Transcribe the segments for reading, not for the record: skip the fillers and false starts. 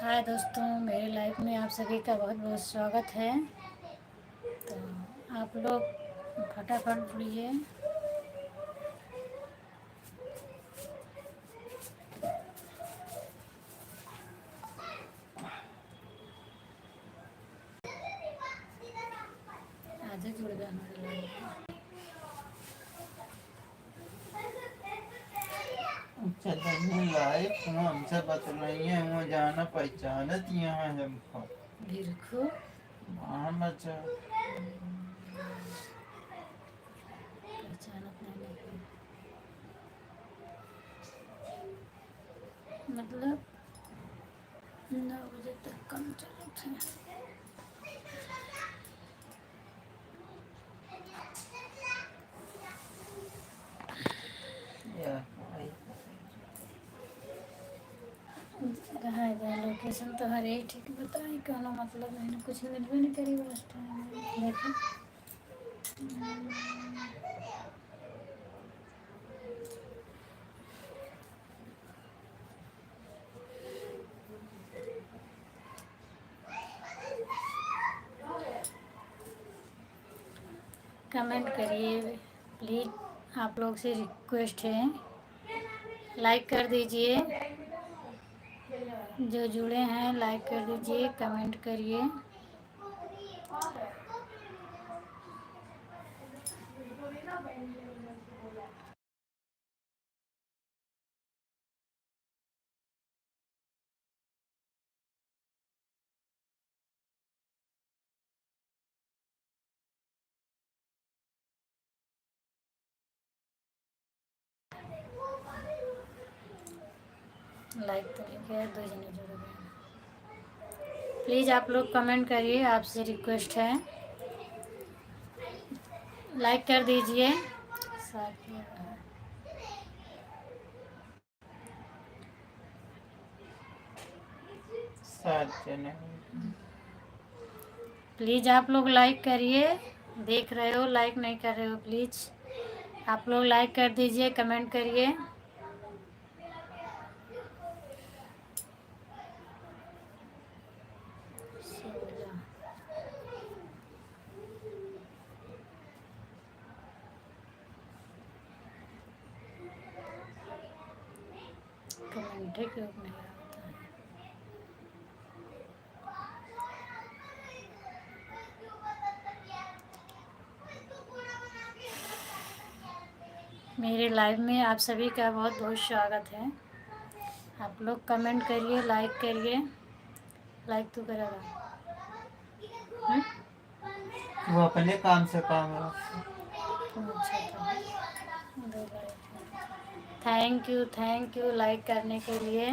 हाय दोस्तों, मेरे लाइफ में आप सभी का बहुत बहुत स्वागत है। तो आप लोग फटाफट जुड़िए। आधे जुड़ गए हमारे लाइफ चलने लायक हूँ, हमसे बतलाइए हूँ, जाना पहचानत यहाँ है हमको। में बिरखू हाँ बच्चा, पहचानत नहीं लगी। मतलब 9 बजे तक कम चले थे। या कहाँ जाए, लोकेशन तो हर एक ठीक बताई, कहना मतलब नहीं, कुछ मिलवे नहीं करी बस टाइम देखो। कमेंट करिए प्लीज़, आप लोग से रिक्वेस्ट है, लाइक कर दीजिए। जो जुड़े हैं लाइक कर दीजिए, कमेंट करिए। लाइक तो नहीं किया, 2 जने जुड़ गए। प्लीज़ आप लोग कमेंट करिए, आपसे रिक्वेस्ट है, लाइक कर दीजिए। सात जने प्लीज़ आप लोग लाइक करिए। देख रहे हो, लाइक नहीं कर रहे हो, प्लीज़ आप लोग लाइक कर दीजिए, कमेंट करिए। कमेंट क्यों नहीं आता है? मेरे लाइव में आप सभी का बहुत बहुत स्वागत है। आप लोग कमेंट करिए, लाइक करिए। लाइक तो करेगा। वो अपने काम से काम है। थैंक यू लाइक करने के लिए।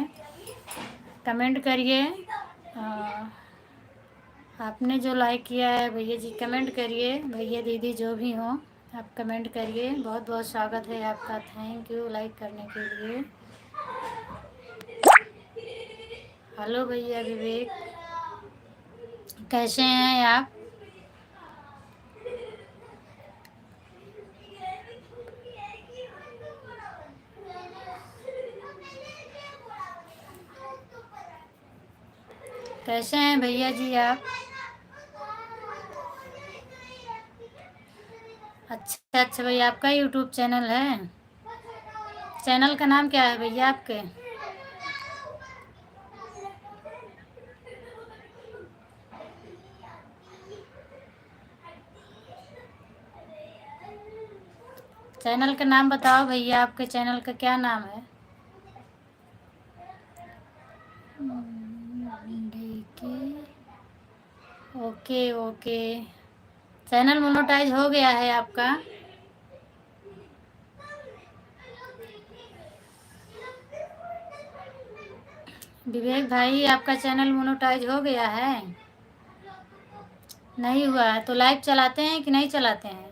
कमेंट करिए। आपने जो लाइक किया है भैया जी, कमेंट करिए। भैया दीदी जो भी हों, आप कमेंट करिए। बहुत बहुत स्वागत है आपका। थैंक यू लाइक करने के लिए। हेलो भैया विवेक, कैसे हैं आप? कैसे हैं भैया जी आप? अच्छा अच्छा भैया, आपका यूट्यूब चैनल है? चैनल का नाम क्या है भैया आपके? चैनल का नाम बताओ भैया, आपके चैनल का क्या नाम है? Okay okay. चैनल मोनेटाइज हो गया है आपका? विवेक भाई, आपका चैनल मोनेटाइज हो गया है? नहीं हुआ है तो लाइव चलाते हैं कि नहीं चलाते हैं?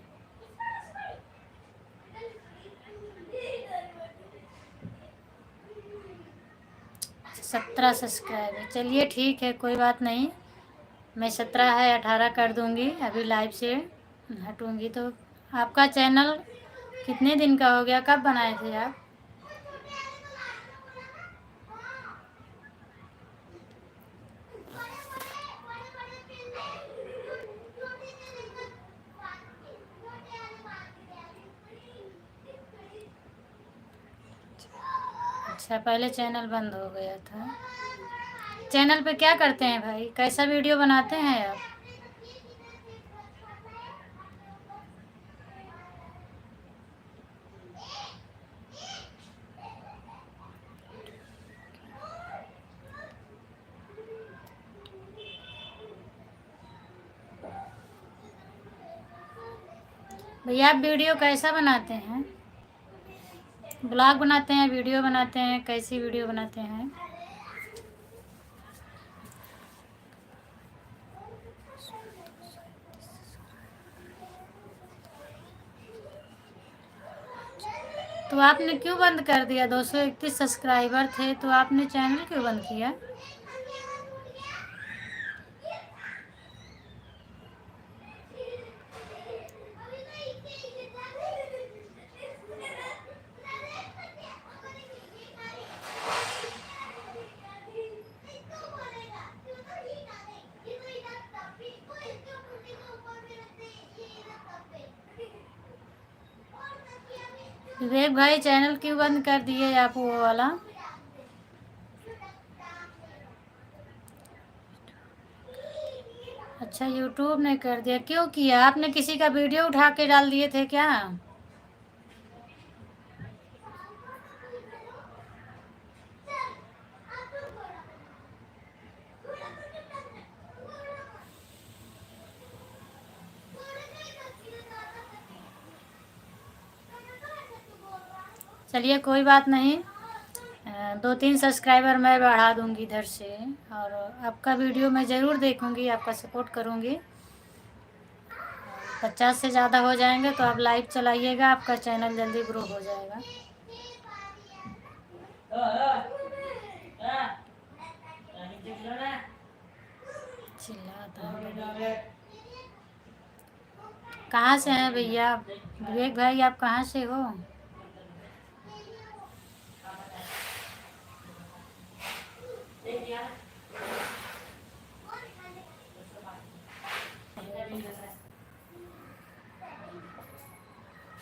17 सब्सक्राइबर, चलिए ठीक है, कोई बात नहीं। मैं 17 है 18 कर दूंगी, अभी लाइव से हटूंगी तो। आपका चैनल कितने दिन का हो गया, कब बनाए थे आप? अच्छा, पहले चैनल बंद हो गया था। चैनल पे क्या करते हैं भाई, कैसा वीडियो बनाते हैं आप? भैया आप वीडियो कैसा बनाते हैं? ब्लॉग बनाते हैं, वीडियो बनाते हैं, कैसी वीडियो बनाते हैं? तो आपने क्यों बंद कर दिया? 231 सब्सक्राइबर थे तो आपने चैनल क्यों बंद किया? विवेक भाई चैनल क्यों बंद कर दिए आप वो वाला? अच्छा, यूट्यूब ने कर दिया। क्यों किया? आपने किसी का वीडियो उठा के डाल दिए थे क्या? चलिए कोई बात नहीं, 2-3 सब्सक्राइबर मैं बढ़ा दूंगी इधर से, और आपका वीडियो मैं ज़रूर देखूंगी, आपका सपोर्ट करूंगी। 50 से ज़्यादा हो जाएंगे तो आप लाइव चलाइएगा, आपका चैनल जल्दी ग्रो हो जाएगा। चिल्लाता है। कहाँ से हैं भैया? विवेक भाई आप कहाँ से हो?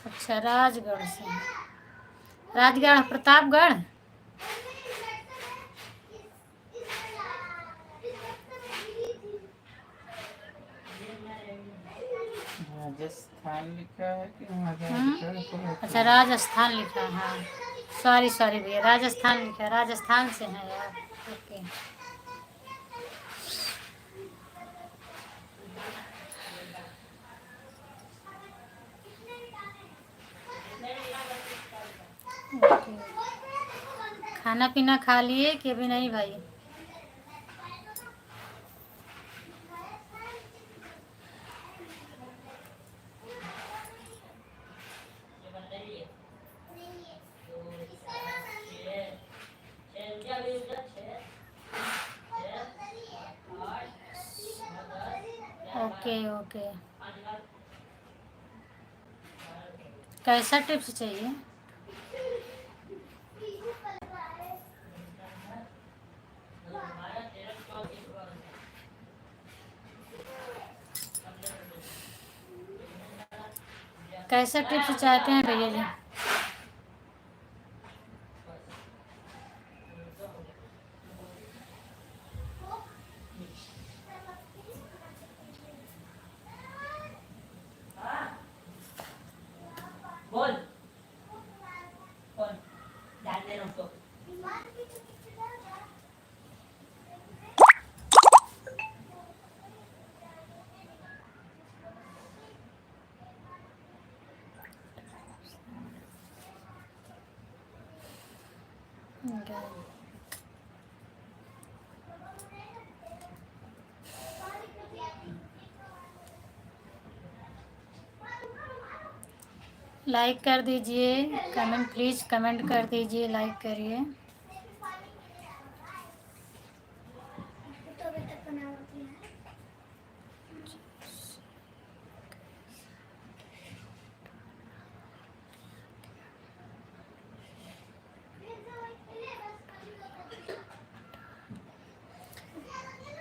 अच्छा, राजगढ़ से। राजगढ़ प्रतापगढ़। राजस्थान लिखा है कि वहाँ राजगढ़? अच्छा, राजस्थान लिखा है। हाँ, सॉरी भैया, राजस्थान लिखा है। राजस्थान से हैं आप? ओके। ओके। खाना पीना खा लिए कि अभी नहीं भाई? Okay okay. कैसा टिप्स चाहिए? कैसा टिप्स चाहते हैं भैया जी? लाइक कर दीजिए, कमेंट प्लीज़ कमेंट कर दीजिए, लाइक करिए।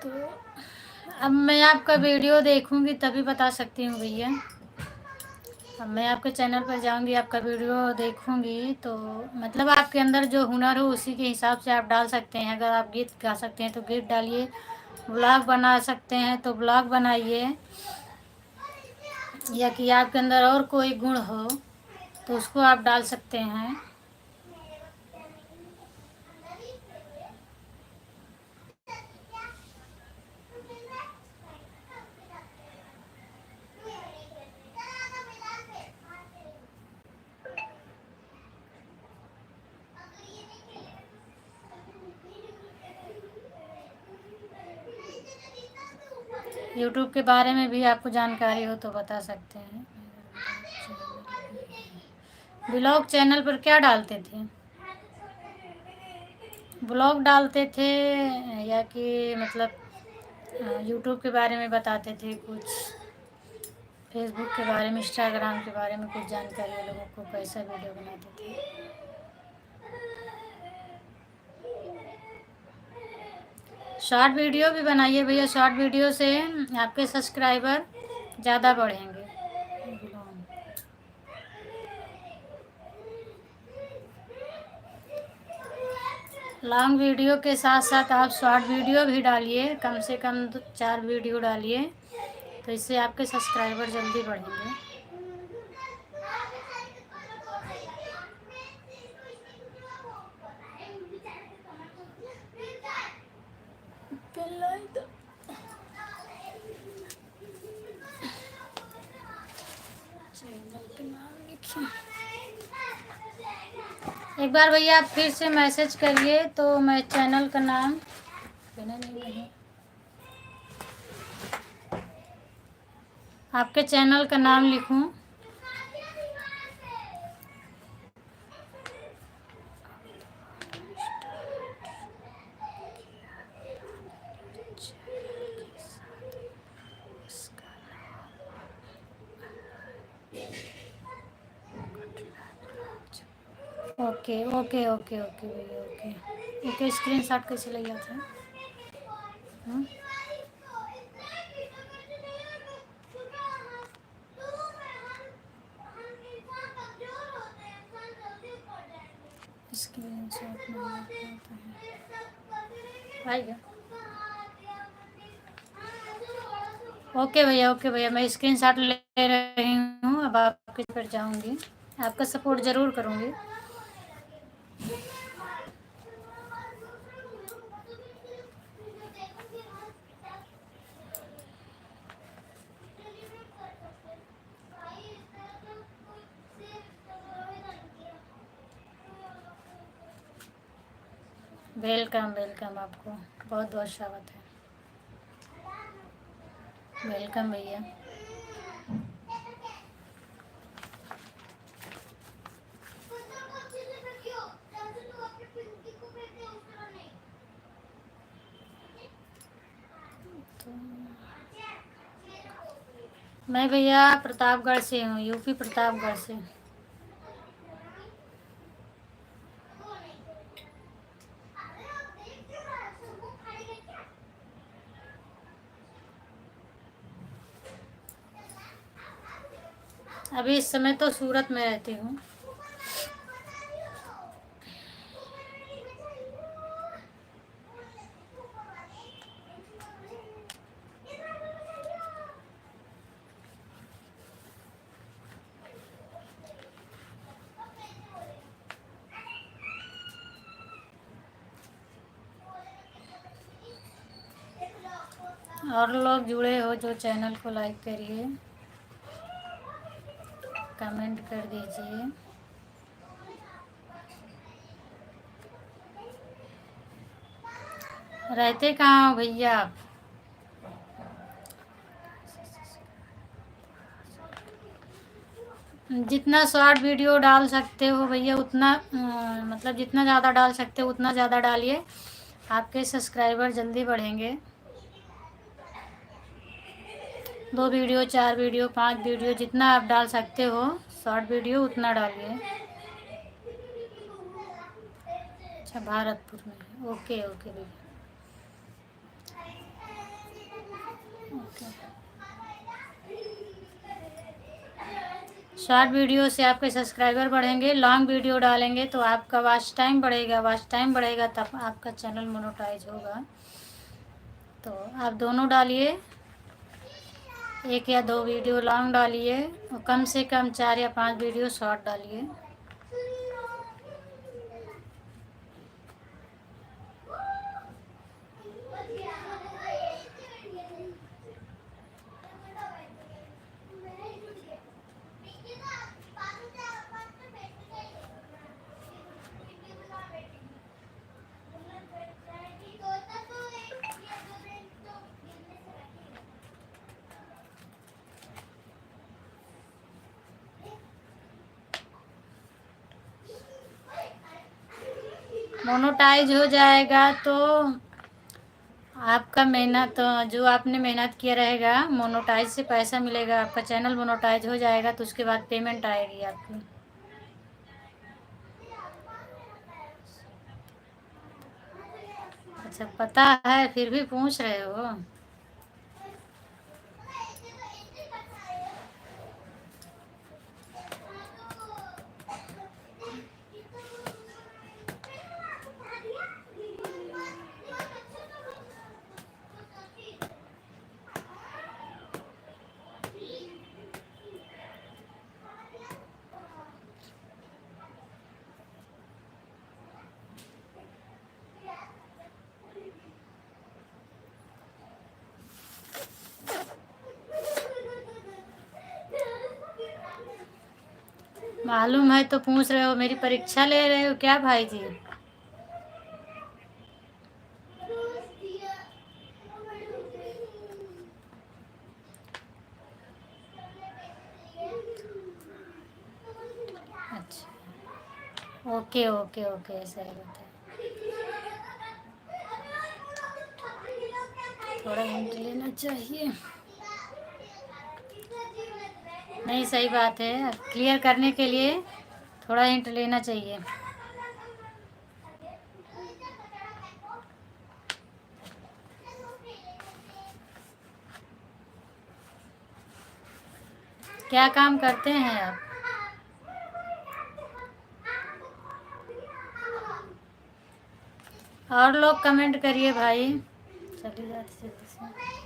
तो अब मैं आपका वीडियो देखूंगी तभी बता सकती हूँ भैया। अब मैं आपके चैनल पर जाऊंगी, आपका वीडियो देखूंगी, तो मतलब आपके अंदर जो हुनर हो उसी के हिसाब से आप डाल सकते हैं। अगर आप गीत गा सकते हैं तो गीत डालिए, ब्लॉग बना सकते हैं तो ब्लॉग बनाइए, या कि आपके अंदर और कोई गुण हो तो उसको आप डाल सकते हैं। यूट्यूब के बारे में भी आपको जानकारी हो तो बता सकते हैं। ब्लॉग चैनल पर क्या डालते थे? ब्लॉग डालते थे या कि मतलब यूट्यूब के बारे में बताते थे कुछ, फेसबुक के बारे में, इंस्टाग्राम के बारे में कुछ जानकारी लोगों को, कैसा वीडियो बनाते थे? शॉर्ट वीडियो भी बनाइए भैया, शॉर्ट वीडियो से आपके सब्सक्राइबर ज़्यादा बढ़ेंगे। लॉन्ग वीडियो के साथ साथ आप शॉर्ट वीडियो भी डालिए, कम से कम 4 वीडियो डालिए, तो इससे आपके सब्सक्राइबर जल्दी बढ़ेंगे। एक बार भैया आप फिर से मैसेज करिए तो मैं चैनल का नाम नहीं, आपके चैनल का नाम लिखूं। ओके ओके ओके ओके भैया, ओके ओके। स्क्रीनशॉट कैसे ले जाते हैं? स्क्रीनशॉट नहीं आता है, आएगा। ओके भैया मैं स्क्रीनशॉट ले रही हूँ। अब आपके पर जाऊँगी, आपका सपोर्ट ज़रूर करूँगी। वेलकम वेलकम, आपको बहुत बहुत स्वागत है। वेलकम भैया। मैं भैया प्रतापगढ़ से हूँ, यूपी प्रतापगढ़ से। अभी इस समय तो सूरत में रहती हूँ। और लोग जुड़े हो जो चैनल को लाइक करिए, कमेंट कर दीजिए। रहते कहाँ हो भैया आप? जितना शॉर्ट वीडियो डाल सकते हो भैया उतना मतलब जितना ज़्यादा डाल सकते हो उतना ज़्यादा डालिए, आपके सब्सक्राइबर जल्दी बढ़ेंगे। 2 वीडियो, 4 वीडियो, 5 वीडियो, जितना आप डाल सकते हो शॉर्ट वीडियो उतना डालिए। अच्छा भारतपुर में, ओके ओके भैया, ओके। शॉर्ट वीडियो से आपके सब्सक्राइबर बढ़ेंगे, लॉन्ग वीडियो डालेंगे तो आपका वॉच टाइम बढ़ेगा, वॉच टाइम बढ़ेगा तब आपका चैनल मोनेटाइज होगा। तो आप दोनों डालिए, 1 या 2 वीडियो लॉन्ग डालिए और कम से कम 4 या 5 वीडियो शॉर्ट डालिए। मोनेटाइज हो जाएगा तो आपका मेहनत, जो आपने मेहनत किया रहेगा, मोनेटाइज से पैसा मिलेगा। आपका चैनल मोनेटाइज हो जाएगा तो उसके बाद पेमेंट आएगी आपकी। अच्छा, पता है फिर भी पूछ रहे हो। मालूम है तो पूछ रहे हो, मेरी परीक्षा ले रहे हो क्या भाई जी? अच्छा, ओके ओके ओके, सही बात है। थोड़ा हिंट लेना चाहिए। नहीं, सही बात है, क्लियर करने के लिए थोड़ा हिंट लेना चाहिए। क्या काम करते हैं आप? और लोग कमेंट करिए भाई। चली जाती जल्दी से।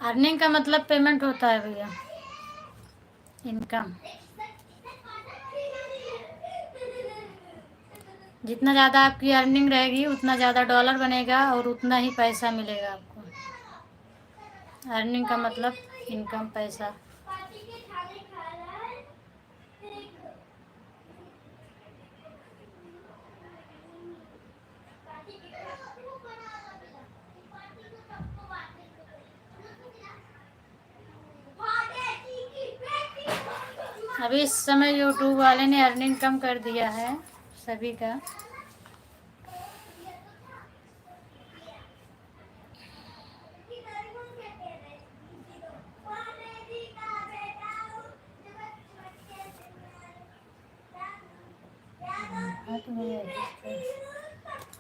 अर्निंग का मतलब पेमेंट होता है भैया, इनकम। जितना ज़्यादा आपकी अर्निंग रहेगी उतना ज़्यादा डॉलर बनेगा और उतना ही पैसा मिलेगा आपको। अर्निंग का मतलब इनकम, पैसा। अभी इस समय यूट्यूब वाले ने अर्निंग कम कर दिया है सभी का। हाँ, तो मैं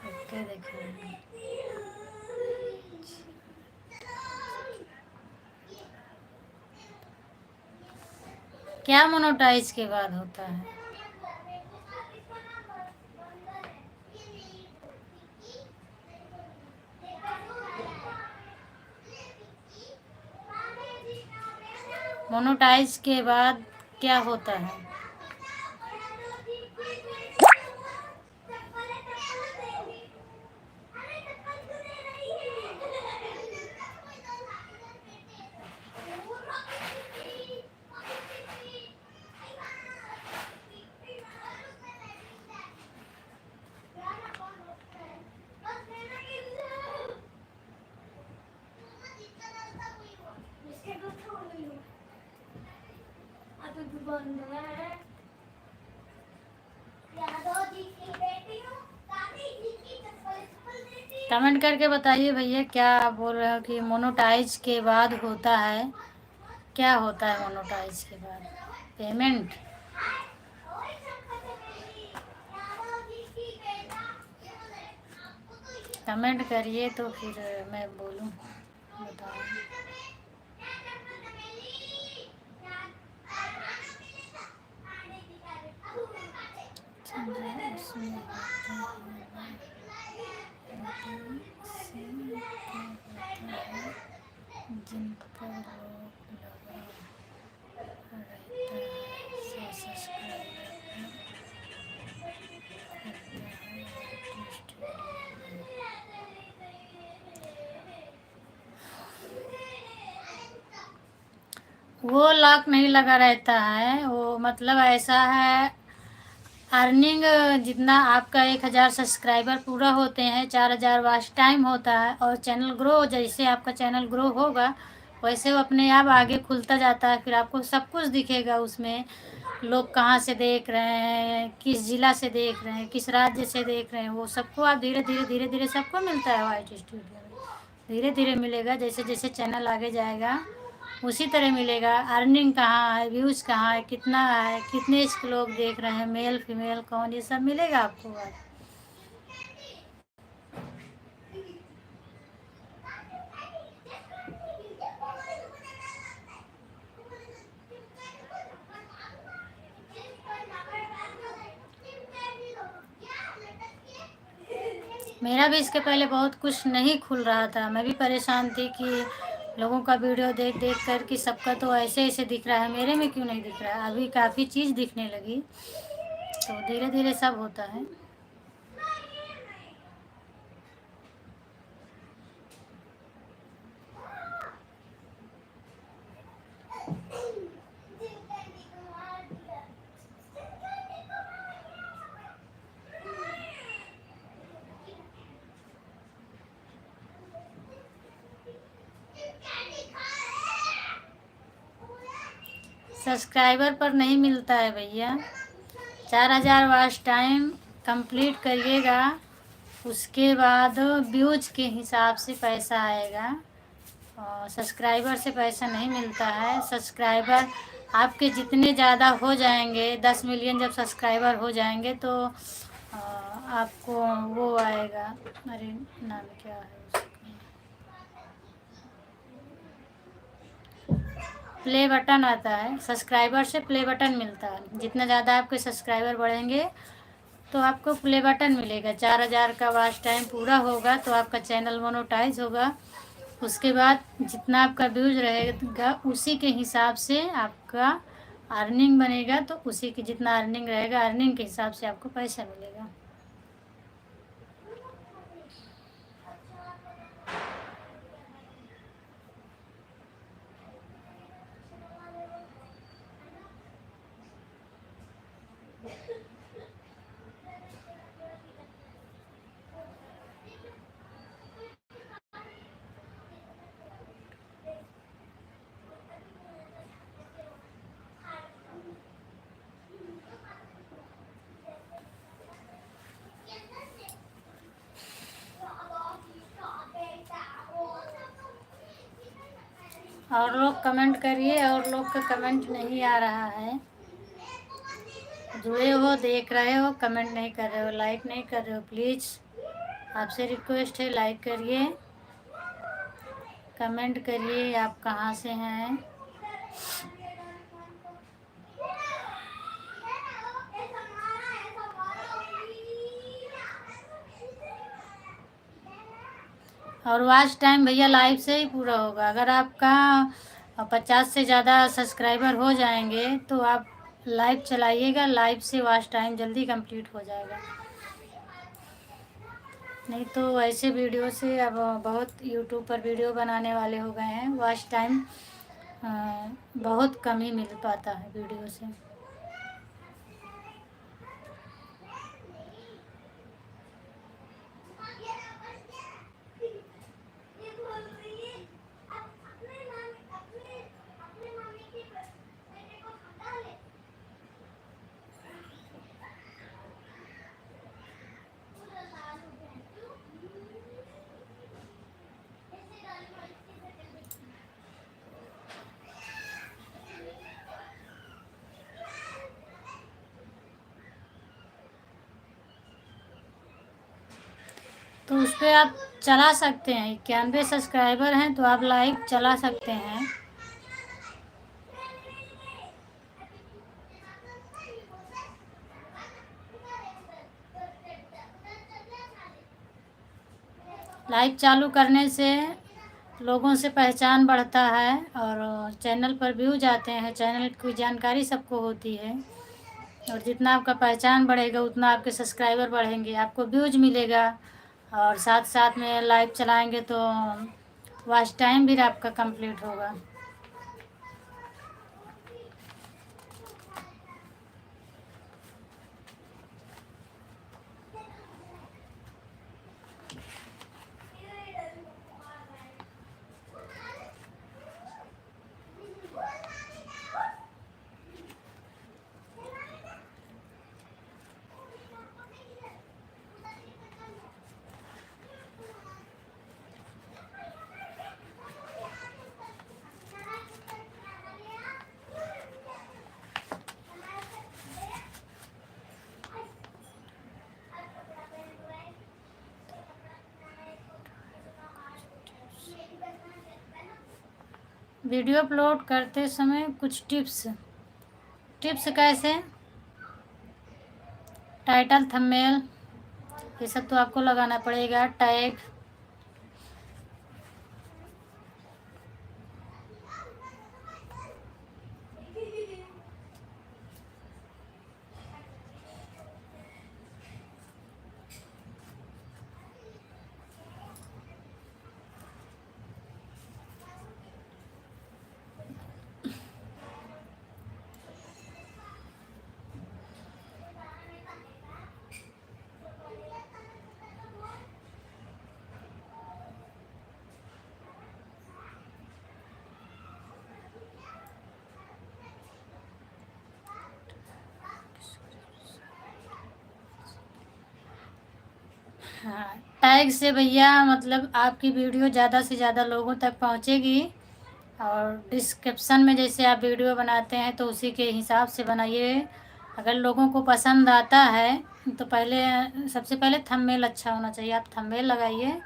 ओके देखिए। क्या मोनेटाइज के बाद होता है? मोनेटाइज के बाद क्या होता है? कमेंट करके बताइए भैया, क्या आप बोल रहे हो कि मोनोटाइज के बाद होता है, क्या होता है मोनोटाइज के बाद पेमेंट? कमेंट करिए तो फिर मैं बोलूँ, बताऊँ। उसमें होता है से क्या होता है, जिन पर लोग लगा रहता है, सब्सक्राइबर खुलता है आर्टिस्ट वीडियो में। वो लॉक नहीं लगा रहता है, वो मतलब ऐसा है, अर्निंग जितना आपका 1000 सब्सक्राइबर पूरा होते हैं, 4000 वॉच टाइम होता है, और चैनल ग्रो, जैसे आपका चैनल ग्रो होगा वैसे वो अपने आप आगे खुलता जाता है। फिर आपको सब कुछ दिखेगा उसमें, लोग कहाँ से देख रहे हैं, किस ज़िला से देख रहे हैं, किस राज्य से देख रहे हैं, वो सबको आप धीरे धीरे धीरे धीरे सबको मिलता है वाइट स्टूडियो में। धीरे धीरे मिलेगा, जैसे जैसे चैनल आगे जाएगा उसी तरह मिलेगा। अर्निंग कहाँ है, व्यूज़ कहाँ है, कितना है, कितने इसके लोग देख रहे हैं, मेल फीमेल कौन, ये सब मिलेगा आपको आज। मेरा भी इसके पहले बहुत कुछ नहीं खुल रहा था, मैं भी परेशान थी कि लोगों का वीडियो देख देख कर कि सबका तो ऐसे ऐसे दिख रहा है, मेरे में क्यों नहीं दिख रहा है। अभी काफ़ी चीज़ दिखने लगी, तो धीरे धीरे सब होता है। सब्सक्राइबर पर नहीं मिलता है भैया, 4000 वॉच टाइम कंप्लीट करिएगा, उसके बाद व्यूज के हिसाब से पैसा आएगा, और सब्सक्राइबर से पैसा नहीं मिलता है। सब्सक्राइबर आपके जितने ज़्यादा हो जाएंगे, 10 मिलियन जब सब्सक्राइबर हो जाएंगे तो आपको वो आएगा, अरे नाम क्या है उसका, प्ले बटन आता है। सब्सक्राइबर से प्ले बटन मिलता है, जितना ज़्यादा आपके सब्सक्राइबर बढ़ेंगे तो आपको प्ले बटन मिलेगा। 4000 का वॉच टाइम पूरा होगा तो आपका चैनल मोनेटाइज होगा, उसके बाद जितना आपका व्यूज रहेगा उसी के हिसाब से आपका अर्निंग बनेगा, तो उसी की जितना अर्निंग रहेगा अर्निंग के हिसाब से आपको पैसा मिलेगा। और लोग कमेंट करिए, और लोग का कमेंट नहीं आ रहा है। जुड़े हो, देख रहे हो, कमेंट नहीं कर रहे हो, लाइक नहीं कर रहे हो, प्लीज़ आपसे रिक्वेस्ट है लाइक करिए, कमेंट करिए आप कहाँ से हैं। और वॉच टाइम भैया लाइव से ही पूरा होगा। अगर आपका 50 से ज़्यादा सब्सक्राइबर हो जाएंगे तो आप लाइव चलाइएगा, लाइव से वॉच टाइम जल्दी कंप्लीट हो जाएगा। नहीं तो ऐसे वीडियो से अब बहुत यूट्यूब पर वीडियो बनाने वाले हो गए हैं, वॉच टाइम बहुत कम ही मिल पाता है वीडियो से। पे आप चला सकते हैं, 91 सब्सक्राइबर हैं तो आप लाइव चला सकते हैं। लाइव चालू करने से लोगों से पहचान बढ़ता है और चैनल पर व्यूज आते हैं, चैनल की जानकारी सबको होती है। और जितना आपका पहचान बढ़ेगा उतना आपके सब्सक्राइबर बढ़ेंगे, आपको व्यूज मिलेगा। और साथ साथ में लाइव चलाएंगे तो वॉच टाइम भी आपका कंप्लीट होगा। वीडियो अपलोड करते समय कुछ टिप्स कैसे? टाइटल, थंबनेल, ये सब तो आपको लगाना पड़ेगा। टैग, हाँ, टैग से भैया मतलब आपकी वीडियो ज़्यादा से ज़्यादा लोगों तक पहुँचेगी। और डिस्क्रिप्शन में जैसे आप वीडियो बनाते हैं तो उसी के हिसाब से बनाइए। अगर लोगों को पसंद आता है तो सबसे पहले थंबनेल अच्छा होना चाहिए। आप थंबनेल लगाइए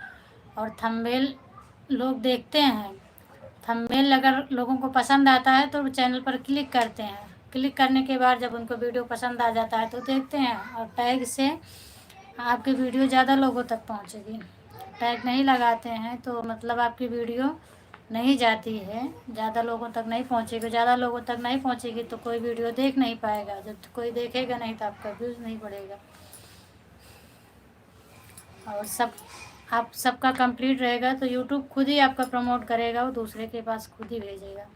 और थंबनेल लोग देखते हैं। थंबनेल अगर लोगों को पसंद आता है तो चैनल पर क्लिक करते हैं। क्लिक करने के बाद जब उनको वीडियो पसंद आ जाता है तो देखते हैं। और टैग से आपकी वीडियो ज़्यादा लोगों तक पहुंचेगी। टैग नहीं लगाते हैं तो मतलब आपकी वीडियो नहीं जाती है, ज़्यादा लोगों तक नहीं पहुंचेगी। ज़्यादा लोगों तक नहीं पहुंचेगी तो कोई वीडियो देख नहीं पाएगा। जब कोई देखेगा नहीं तो आपका व्यूज़ नहीं बढ़ेगा। और आप सबका कंप्लीट रहेगा तो यूट्यूब खुद ही आपका प्रमोट करेगा, वो दूसरे के पास खुद ही भेजेगा।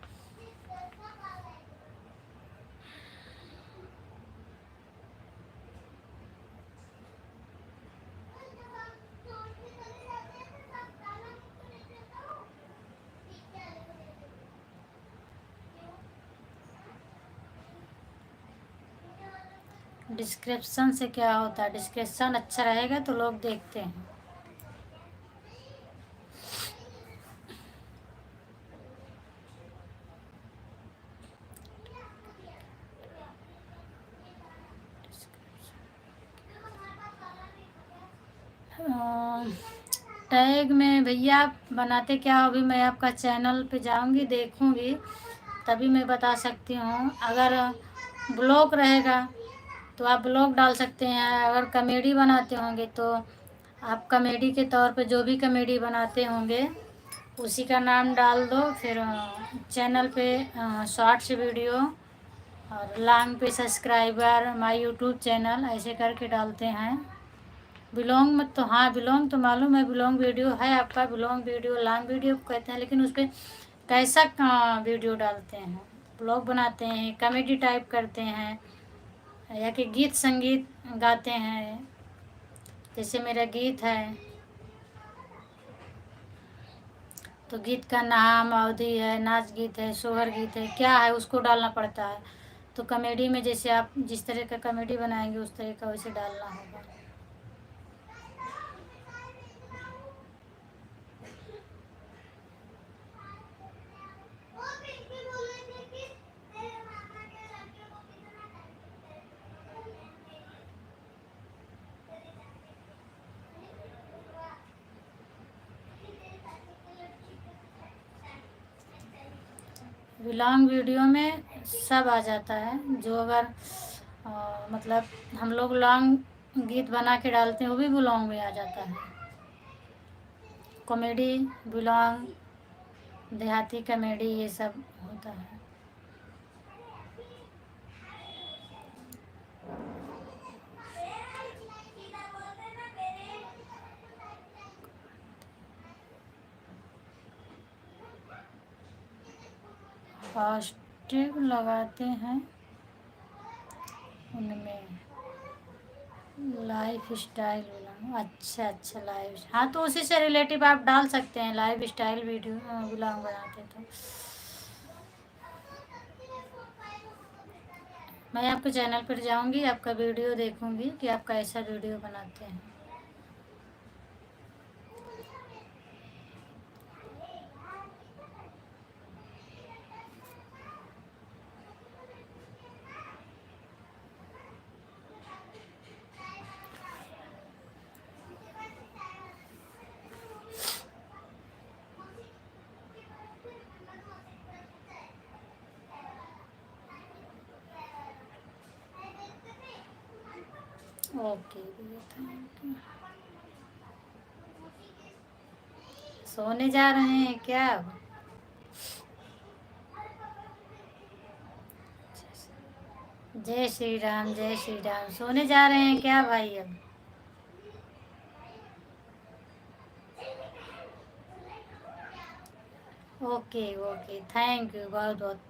डिस्क्रिप्शन से क्या होता है? डिस्क्रिप्शन अच्छा रहेगा तो लोग देखते हैं। टैग में भैया आप बनाते क्या हो? अभी मैं आपका चैनल पे जाऊंगी, देखूंगी, तभी मैं बता सकती हूँ। अगर ब्लॉग रहेगा तो आप ब्लॉग डाल सकते हैं। अगर कॉमेडी बनाते होंगे तो आप कॉमेडी के तौर पे जो भी कॉमेडी बनाते होंगे उसी का नाम डाल दो। फिर चैनल पे शॉर्ट्स वीडियो और लॉन्ग पे सब्सक्राइबर, माय यूट्यूब चैनल, ऐसे करके डालते हैं। बिलोंग में तो हाँ, बिलोंग तो मालूम है, बिलोंग वीडियो है आपका। बिलोंग वीडियो लॉन्ग वीडियो कहते हैं, लेकिन उस पर कैसा वीडियो डालते हैं? ब्लॉग बनाते हैं, कॉमेडी टाइप करते हैं, या कि गीत संगीत गाते हैं? जैसे मेरा गीत है तो गीत का नाम अवधि है, नाच गीत है, सोहर गीत है, क्या है उसको डालना पड़ता है। तो कॉमेडी में जैसे आप जिस तरह का कॉमेडी बनाएंगे उस तरह का वैसे डालना होगा। व्लॉग वीडियो में सब आ जाता है, जो अगर मतलब हम लोग लॉन्ग गीत बना के डालते हैं वो भी व्लॉग में आ जाता है। कॉमेडी व्लॉग, देहाती कॉमेडी, ये सब होता है। हैशटैग लगाते हैं उनमें, लाइफ स्टाइल व्लॉग। अच्छा अच्छा, लाइफ, हाँ तो उसी से रिलेटिव आप डाल सकते हैं, लाइफ स्टाइल वीडियो व्लॉग बनाते तो। मैं आपके चैनल पर जाऊंगी, आपका वीडियो देखूंगी कि आप कैसा वीडियो बनाते हैं। ओके भैया, थैंक यू। सोने जा रहे हैं क्या अब? जय श्री राम, जय श्री राम। सोने जा रहे हैं क्या भाई अब? ओके ओके, थैंक यू बहुत बहुत।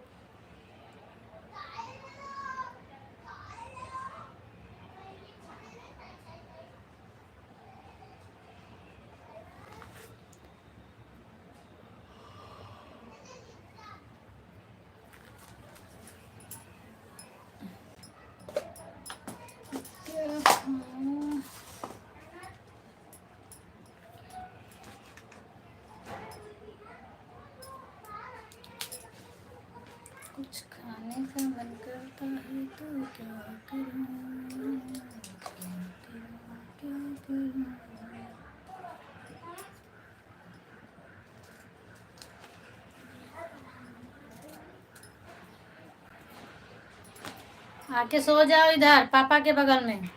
कुछ खाने का मन करता है तो क्या करूं, क्या करूं, क्या करूं। आके सो जाओ इधर पापा के बगल में।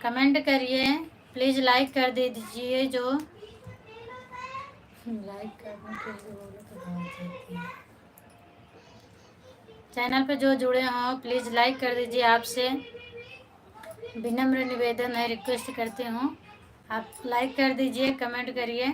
कमेंट करिए प्लीज़, लाइक कर दीजिए। जो लाइक करने के लिए बोलो तो बहुत देती है। चैनल पे जो जुड़े हों प्लीज़ लाइक कर दीजिए। आपसे विनम्र निवेदन है, रिक्वेस्ट करती हूँ आप लाइक कर दीजिए, कमेंट करिए।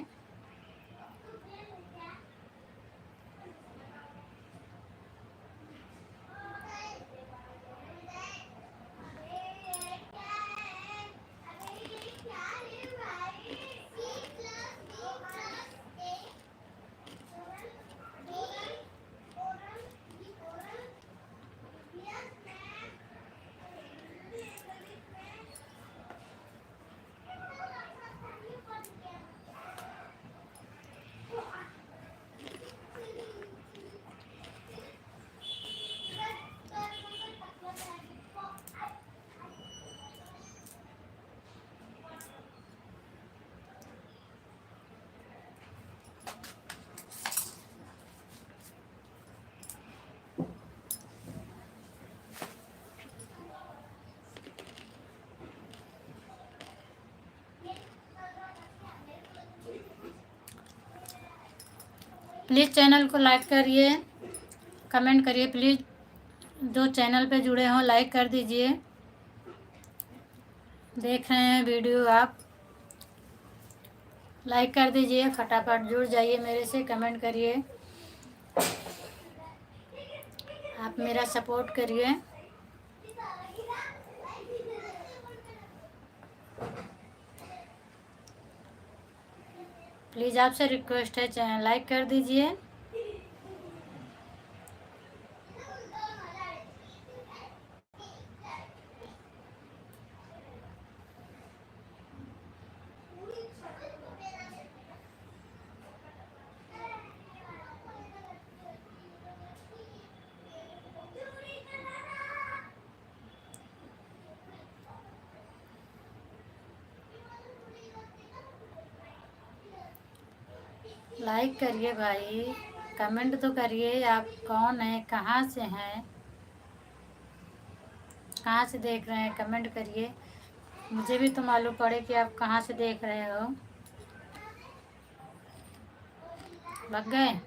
प्लीज़ चैनल को लाइक करिए, कमेंट करिए प्लीज़। जो चैनल पे जुड़े हों लाइक कर दीजिए। देख रहे हैं वीडियो आप, लाइक कर दीजिए, फटाफट जुड़ जाइए मेरे से, कमेंट करिए। मेरा सपोर्ट करिए। प्लीज़ आपसे रिक्वेस्ट है, चैनल लाइक कर दीजिए। लाइक करिए भाई, कमेंट तो करिए। आप कौन है, कहाँ से हैं, कहाँ से देख रहे हैं, कमेंट करिए। मुझे भी तो मालूम पड़े कि आप कहाँ से देख रहे हो। लग गए।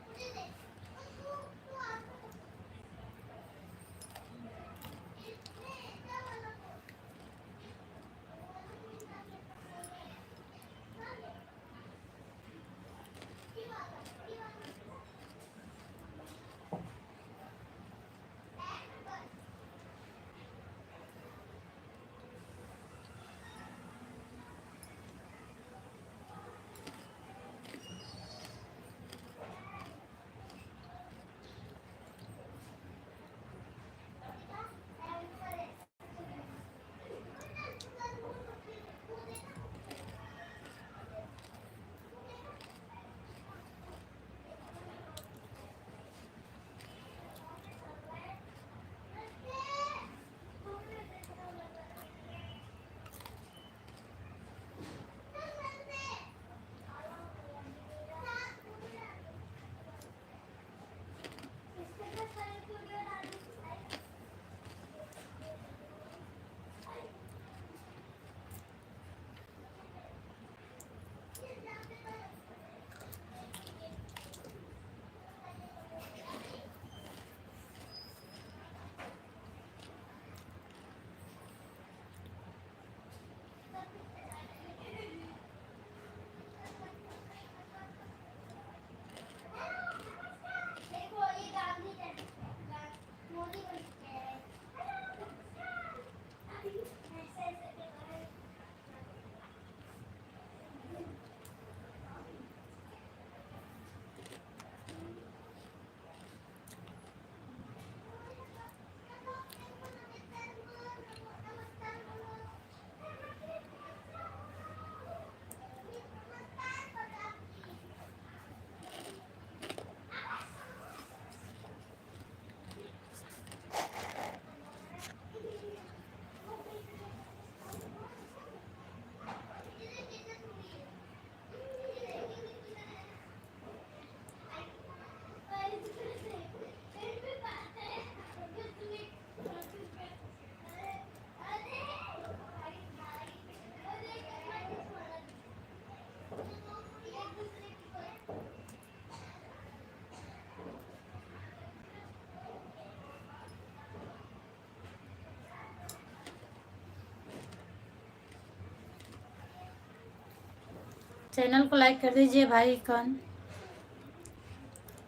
चैनल को लाइक कर दीजिए भाई। कौन,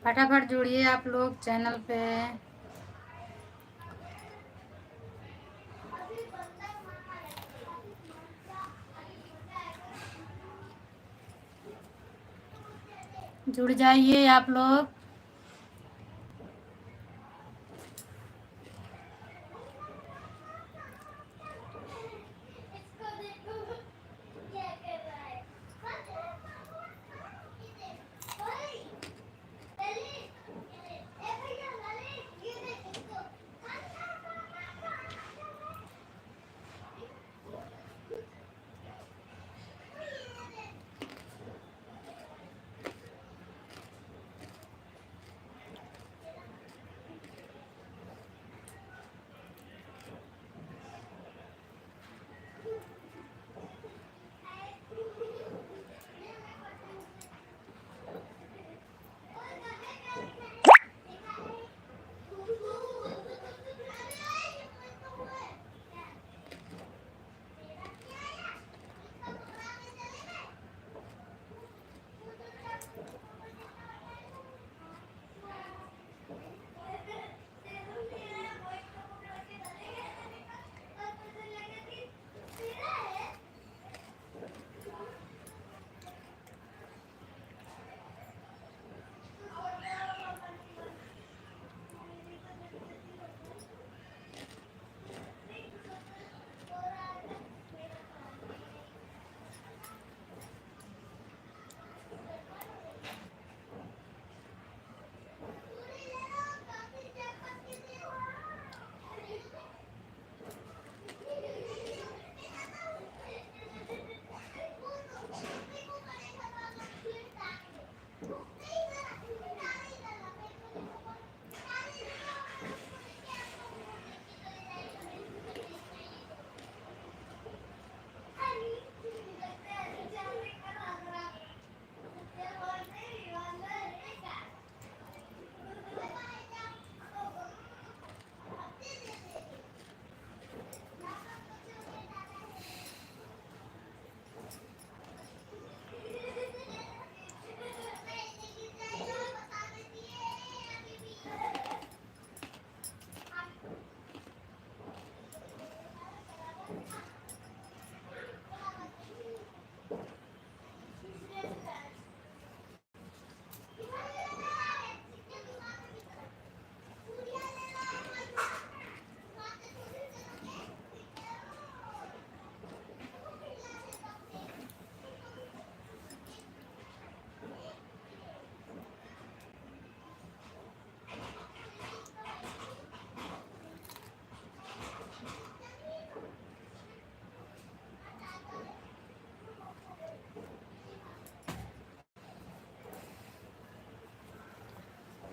फटाफट जुड़िए आप लोग चैनल पे। जुड़ जाइए आप लोग।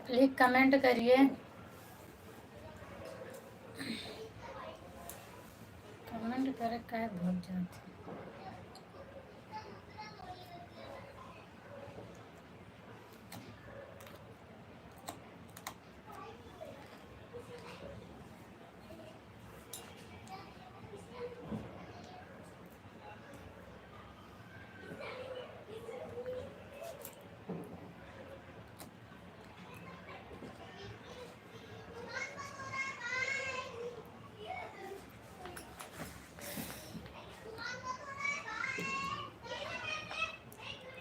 प्लीज कमेंट करिए। कमेंट करे क्या भूल जाते।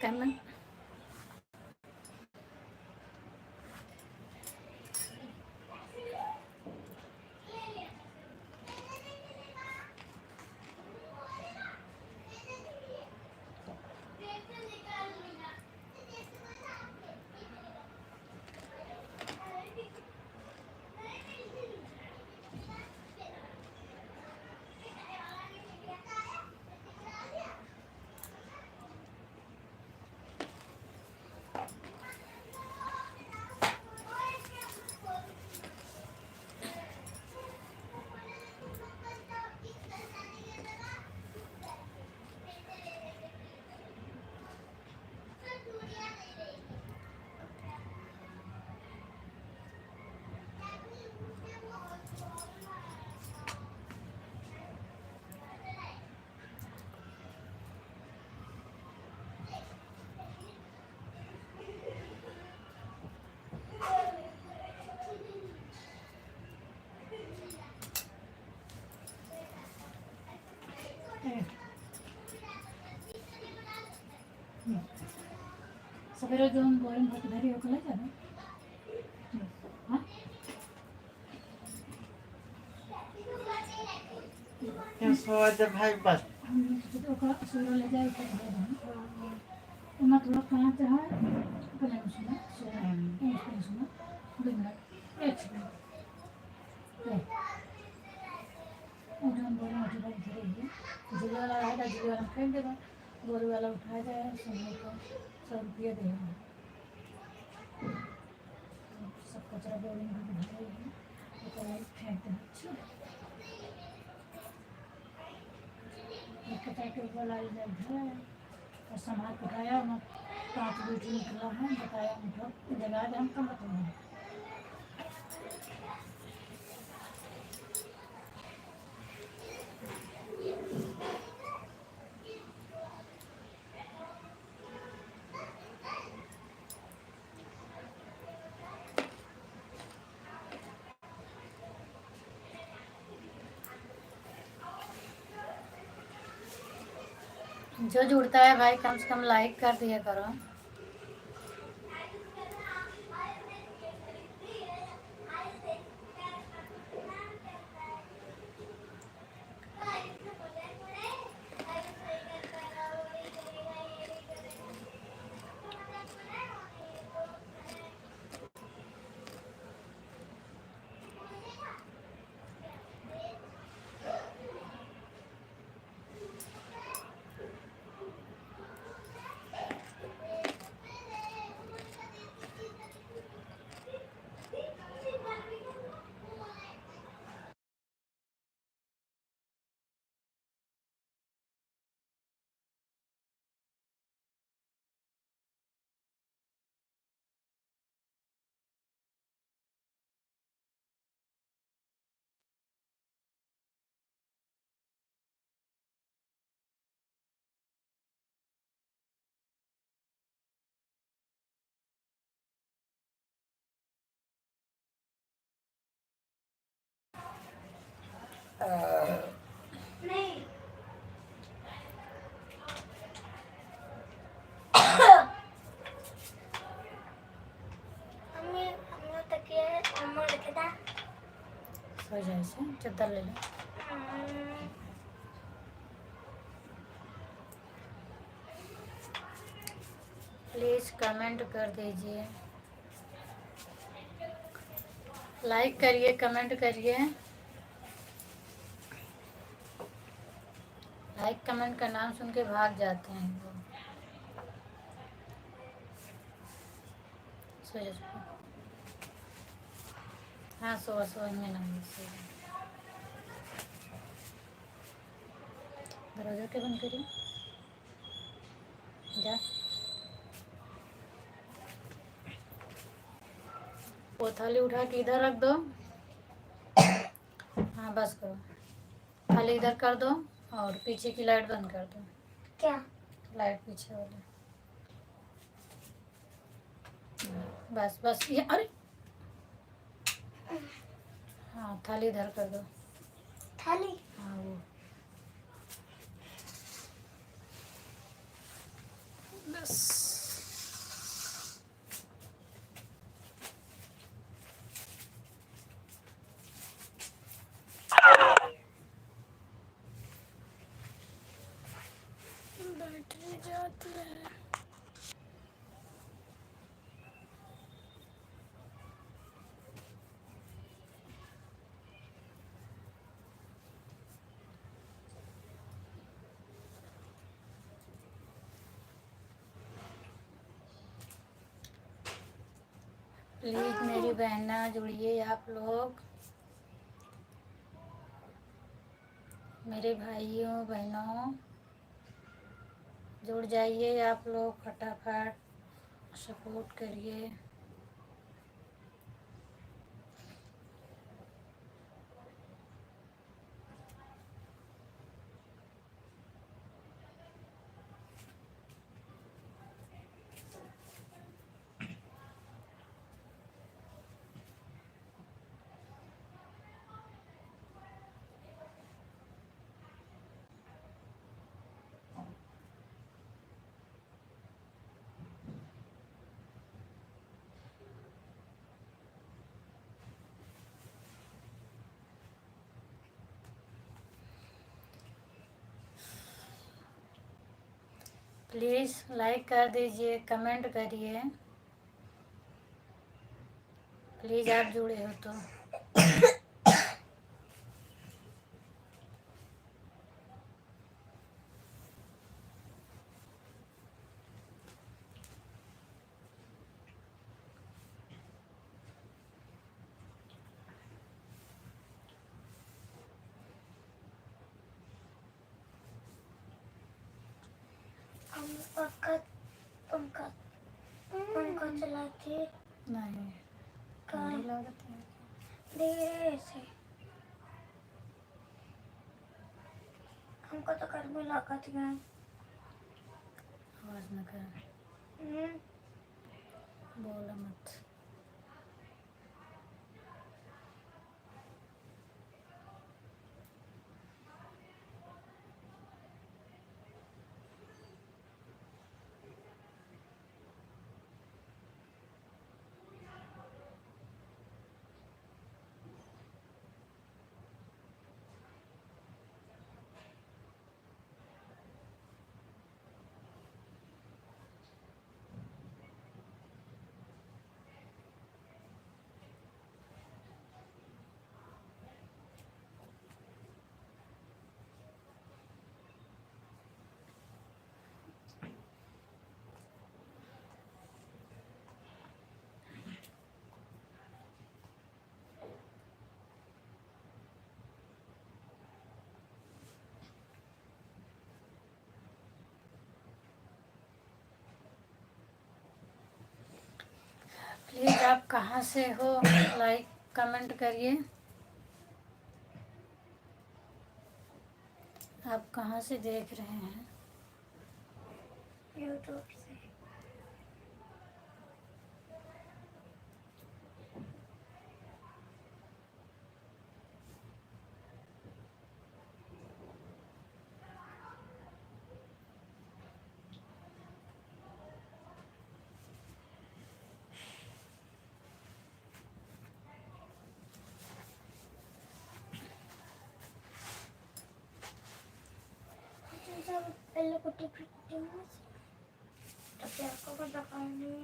कमेंट सवेरे जाऊन बोरिंग भात घरी होकला जाना। हाँ स्वाद भाई बस हम तो का सुरो ले जाए तो उमा थोड़ा खाना चाहे तो नहीं सुना सुना नहीं सुना बिना एक सेकंड और हम बोरिंग भात घरी है जिला वाला है जिला वाला फेंक देगा बोरी वाला उठा जाए सुनने को 100 रुपया देगा। सब कचरा बोरिंग में भरा है तो फेंक देना। कचरा के ऊपर लाई जाए है और सामान उठाया वहाँ 5 बेटी निकला है बताया उठो जगा दे हम कम बताएंगे। जो जुड़ता है भाई कम से कम लाइक कर दिया करो। नहीं हमने तकिया है अम्मा रखे था सो जाए से चादर ले लो। प्लीज कमेंट कर दीजिए लाइक करिए कमेंट करिए। लाइक कमेंट का नाम सुन के भाग जाते हैं वो। सो जाओ। हाँ सुबह सुबह में नहाई से। दरवाजा के बंद करिए। जा वो थाली उठा के इधर रख दो। हाँ बस करो, थाली इधर कर दो और पीछे की लाइट बंद कर दो। क्या? लाइट पीछे वाली। बस बस ये, अरे हाँ थाली इधर कर दो। थाली? हाँ वो बस। बैटरी जाती है। प्लीज़ मेरी बहना जुड़िए आप लोग, मेरे भाइयों बहनों जुड़ जाइए आप लोग, फटाफट सपोर्ट करिए। प्लीज़ लाइक कर दीजिए, कमेंट करिए, प्लीज़ आप जुड़े हो तो। हम पंखा पंखा पंखा चलाते नहीं ठंडी लागत है। धीरे से। हमको तो गर्मी लागत है। आवाज़ न कर, बोला मत। प्लीज़ आप कहाँ से हो, लाइक कमेंट करिए। आप कहाँ से देख रहे हैं? यूट्यूब से। पहले कुटी कुटी तो क्या को बताऊंगी।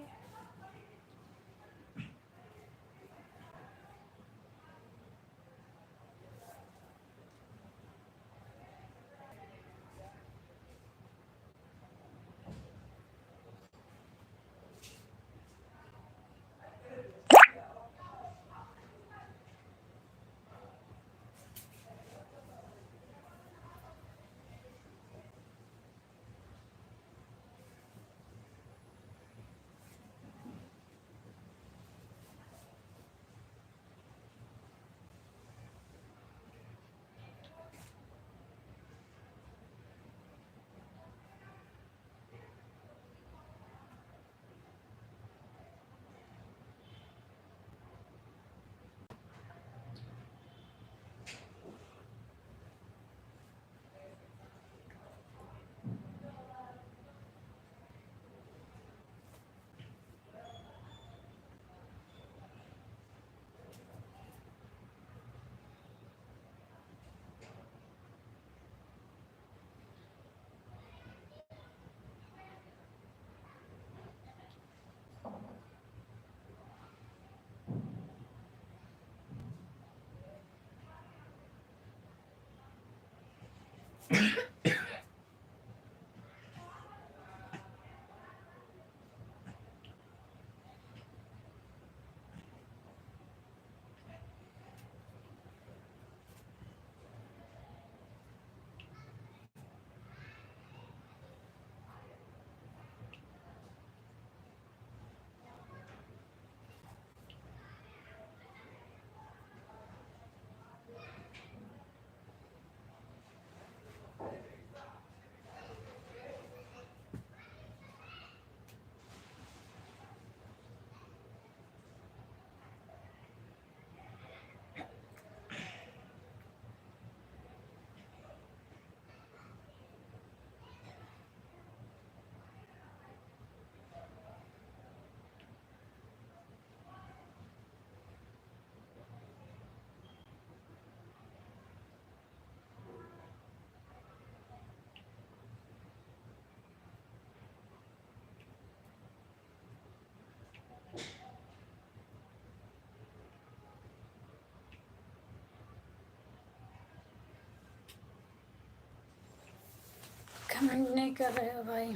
कमेंट नहीं कर रहे हो भाई।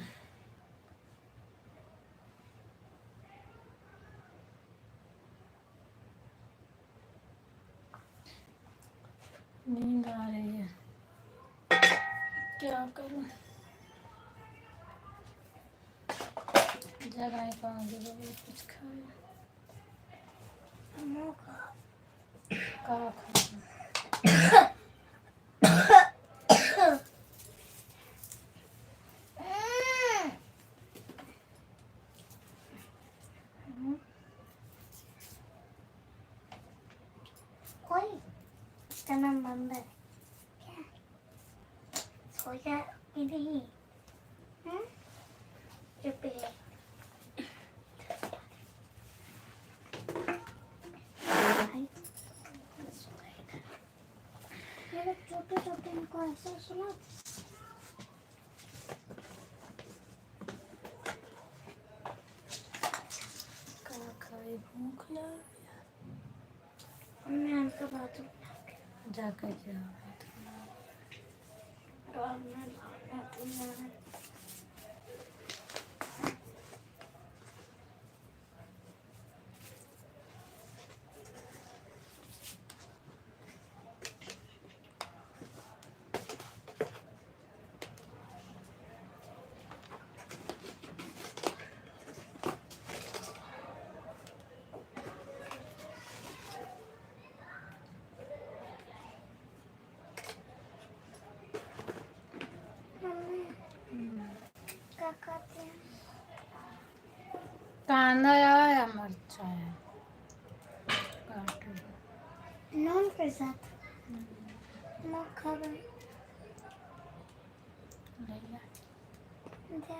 नींद आ रही है, क्या करूं, जग नहीं पाऊंगी जब ये कुछ खाए। का खाऊं? कोई इतना बंदर क्या सो जा कि नहीं? चुप रहे। मेरे छोटे छोटे इनको ऐसे सुना। का खाए, भूख लग मैं उनका बाथरूम जाकर जाओ। क्या खाते हैं? कांदा या मिर्चा है काटो। नॉन के साथ ना खावे ले ला। जा।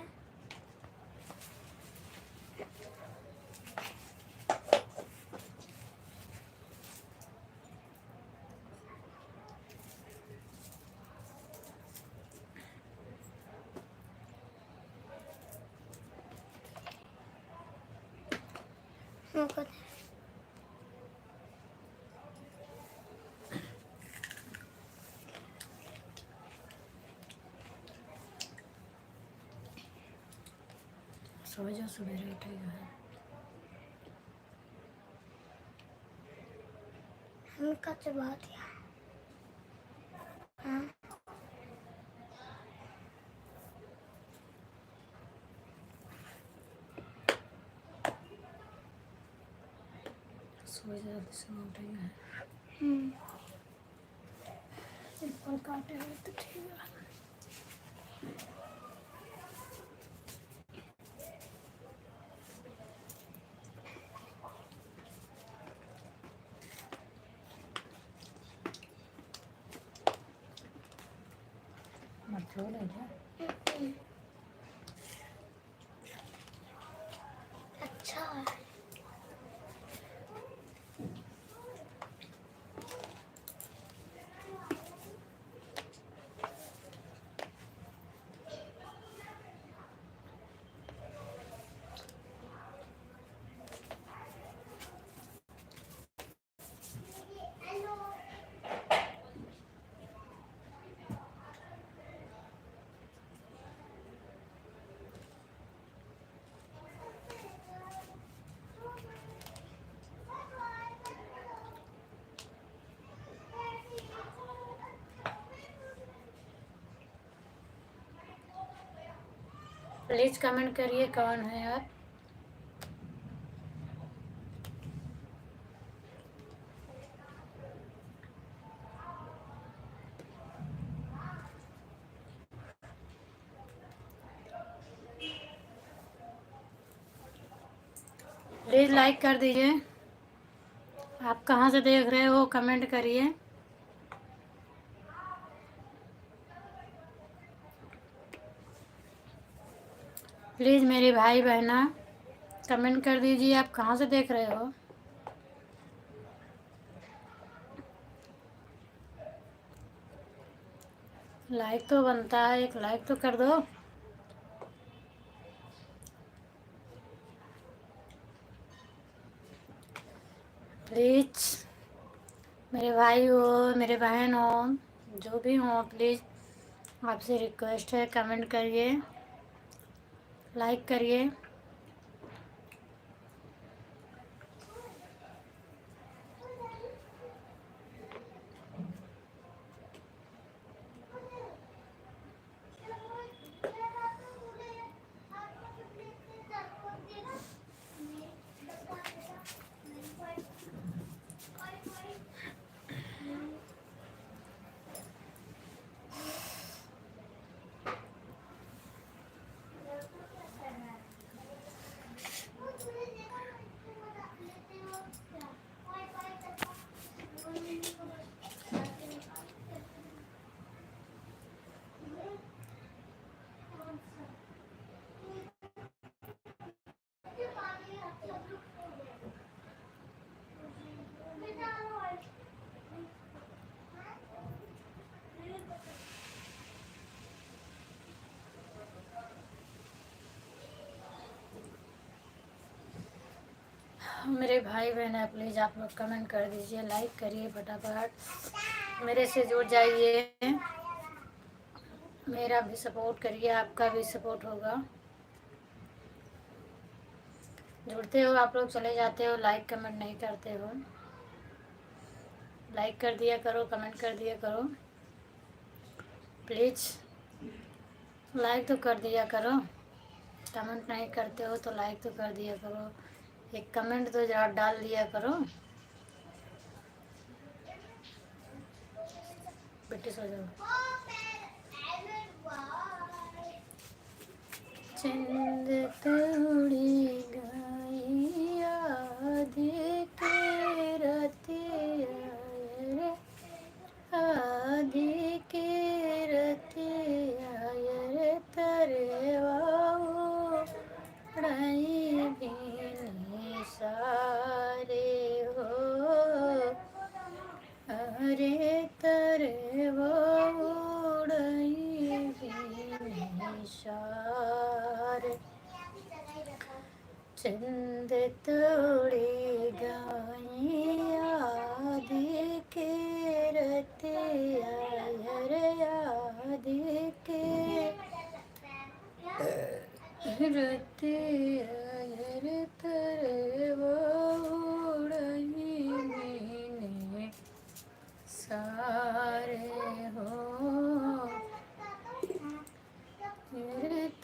मुझको दे। सो जा, सवेरे उठेगा। हमका चबा दिया। हाँ सो जा, सुबह उठेगा। एप्पल काटे हुए तो ठीक है। मत छोड़ जा। अच्छा है। प्लीज़ कमेंट करिए कौन है आप। प्लीज़ लाइक कर दीजिए। आप कहाँ से देख रहे हो कमेंट करिए। प्लीज़ मेरे भाई बहना कमेंट कर दीजिए आप कहाँ से देख रहे हो। लाइक तो बनता है, एक लाइक तो कर दो। प्लीज़ मेरे भाई हो, मेरे बहन हो, जो भी हो, प्लीज़ आपसे रिक्वेस्ट है कमेंट करिए, लाइक करिए। मेरे भाई बहन है, प्लीज़ आप लोग कमेंट कर दीजिए, लाइक करिए फटाफट, मेरे से जुड़ जाइए, मेरा भी सपोर्ट करिए, आपका भी सपोर्ट होगा। जुड़ते हो आप लोग, चले जाते हो, लाइक कमेंट नहीं करते हो। लाइक कर दिया करो, कमेंट कर दिया करो, प्लीज़ लाइक तो कर दिया करो। कमेंट नहीं करते हो तो लाइक तो कर दिया करो, एक कमेंट तो जरा डाल दिया करो। बेटी सो जाओ। चंद तोड़ी गैया देख रते आए, आदि के रते आए तरे वाओ ढाई भी सारे हो, अरे तरे वाओ ढाई भी सारे। चंद तोड़े गाइया के रते आयर, याद के रते आयर तरे वोड़ही मीने सारे हो,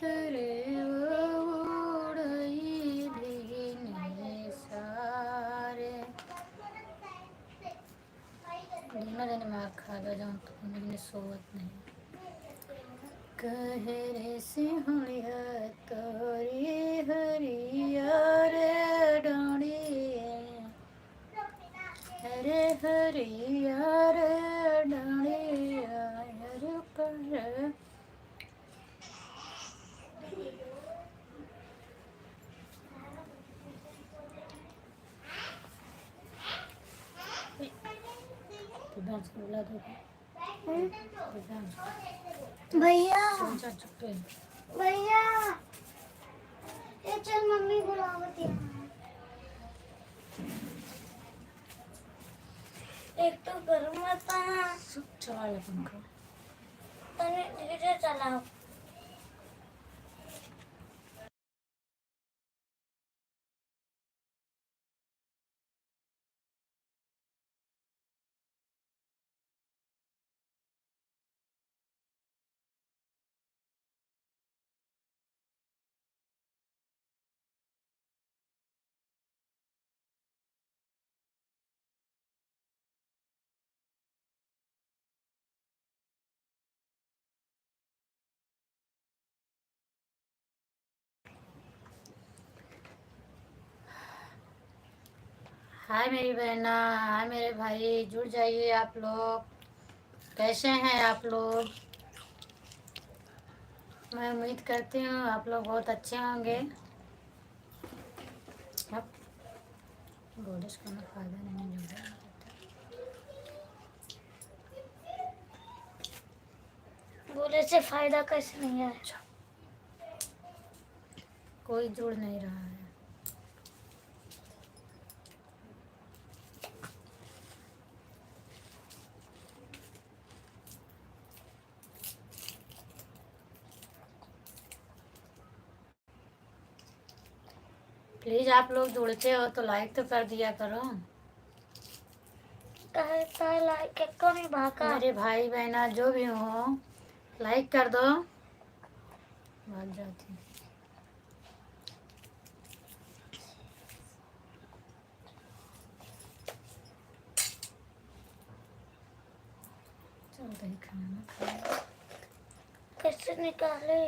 तरे वोड़ही भीने सारे। दोनों दिन मार खा लो जाऊँ तो मैंने सोवत नहीं। कहरे सिंहलिया तोरी हरियर डाँडी, हरे हरियर डाँडी आयर पर। दिव्यांश को बुला दो। दिव्यांश भैया चुप है। भैया ये चल मम्मी बुलावत है। एक तो गर्म आता है, चला ले पंखा। तने धीरे चलाओ। हाय मेरी बहना, हाय मेरे भाई, जुड़ जाइए आप लोग। कैसे हैं आप लोग? मैं उम्मीद करती हूँ आप लोग बहुत अच्छे होंगे। अब गोलिश का फायदा नहीं जुड़ा, बोले से फायदा कैसे नहीं है? कोई जुड़ नहीं रहा है। प्लीज आप लोग जुड़ते हो तो लाइक तो कर दिया करो। कहे लाइक को नहीं भागा। मेरे भाई बहना जो भी हो, लाइक कर दो। भाग जाती। चलते ही खाना खाए। कैसे निकाले?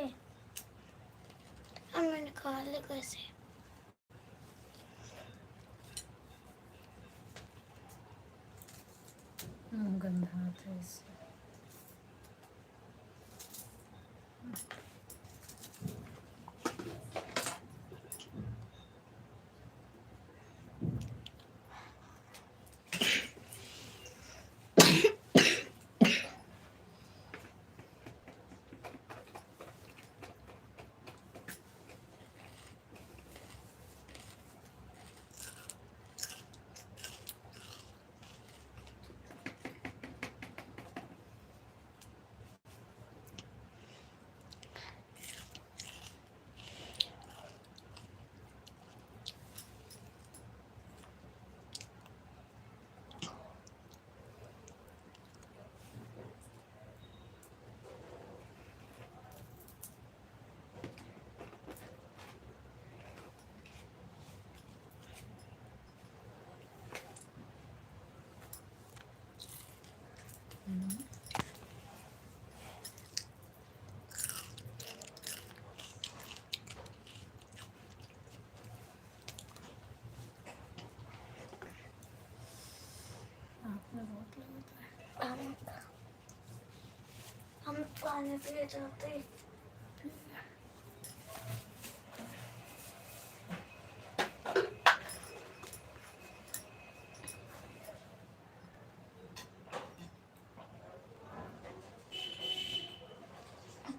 हमें निकाले कैसे? गंधा था इससे। आपने बहुत लगाता है। हम पानी पिए जाते हैं।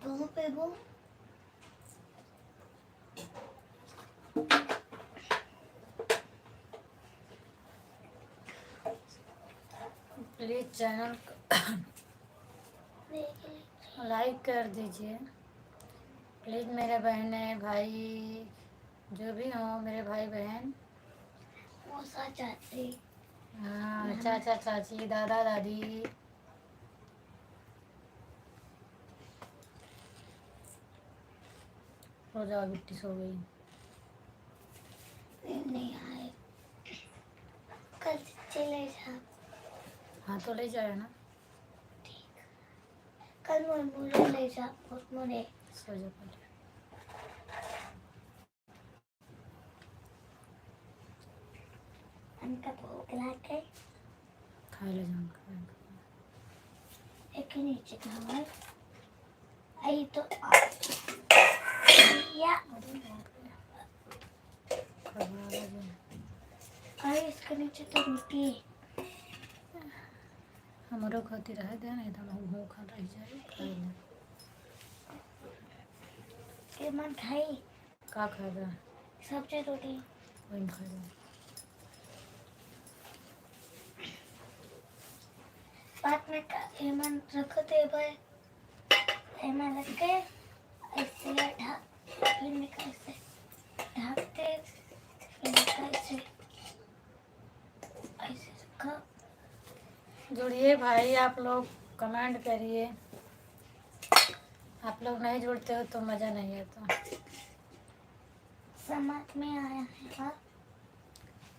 दोनों पे वो प्लीज चैनल लाइक कर दीजिए। प्लीज मेरे बहने भाई जो भी हो, मेरे भाई बहन, मौसा चाची, हाँ, चाचा चाची, दादा दादी, रोजा बिट्टी सो गई। नहीं आए। कल चले जा। हाँ तो ले जाए ना। कल मुझे ले जा। बहुत मुझे सो जा पहले। उनका भूख लग गई। खा ले जाऊँ। एक ही नीचे खाओ। आई तो या आई इसके नीचे तो रोटी है। हमारो खाती रहे दे, नहीं तो हम खा रह जाए। खाई ले के मन खाई का खाएगा? सब्जी रोटी वही खाएगा। बाद में हेमन रखो थे भाई। हेमन रख के ऐसे ढक फिर निकाल से ढकते फिर निकाल से ऐसे रखो। जुड़िए भाई, आप लोग कमेंट करिए। आप लोग नहीं जुड़ते हो तो मज़ा नहीं आता। समझ में आया है? हाँ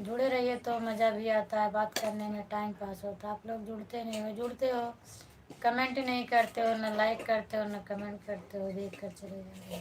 जुड़े रहिए तो मज़ा भी आता है, बात करने में टाइम पास होता है। आप लोग जुड़ते नहीं हो, जुड़ते हो कमेंट नहीं करते हो, ना लाइक करते हो, ना कमेंट करते हो, देख कर चले जाते हो।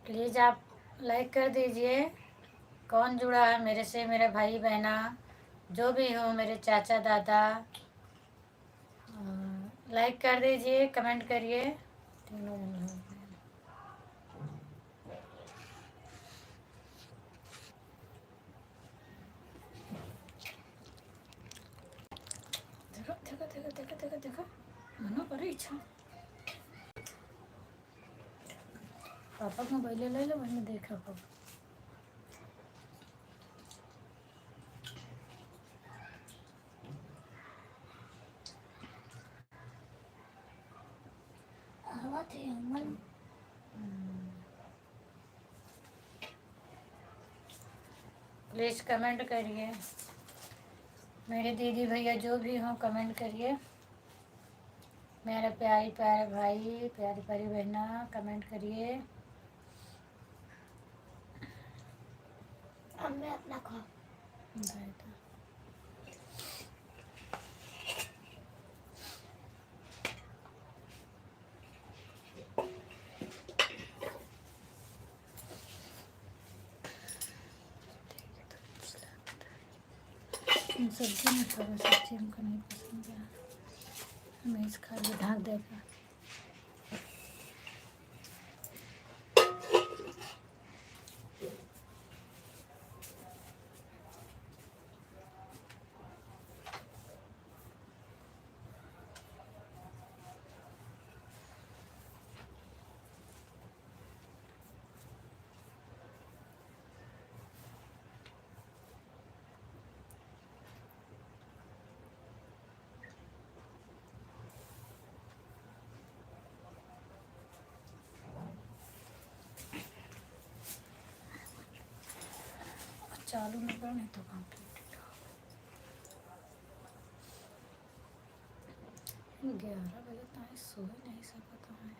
प्लीज़ आप लाइक कर दीजिए। कौन जुड़ा है मेरे से, मेरे भाई बहना जो भी हो, मेरे चाचा दादा, लाइक कर दीजिए, कमेंट करिए। तीनों जन हो गए। देखो देखो देखो देखो देखो देखो, मनो करे इच्छा पापा को मोबाइल ले लो, मैंने देखा पापा। हवा थी अमन। प्लीज़ कमेंट करिए, मेरे दीदी भैया जो भी हों कमेंट करिए। मेरे प्यारी प्यारे भाई, प्यारी प्यारी बहना, कमेंट करिए। अब मैं अपना खाऊं। बैठो। सब्जी में खाओ, सब्जी हमको नहीं पसंद है, हमें इस खा के ढाक देगा। चालू नहीं करना तो कंप्लीट। 11 बजे तक सो ही नहीं सकता है।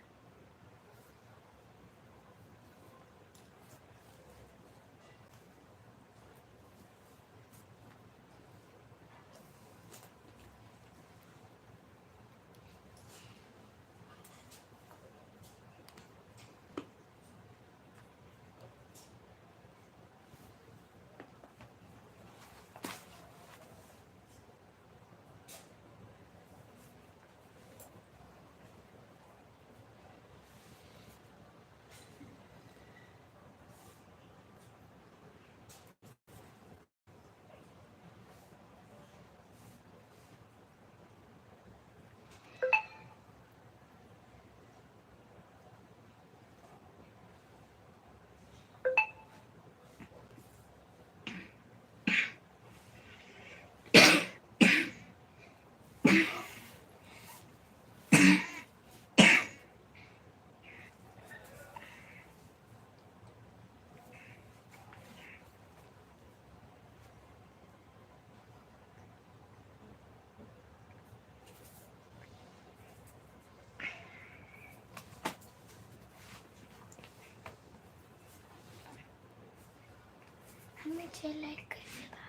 मुझे लाइक करिएगा।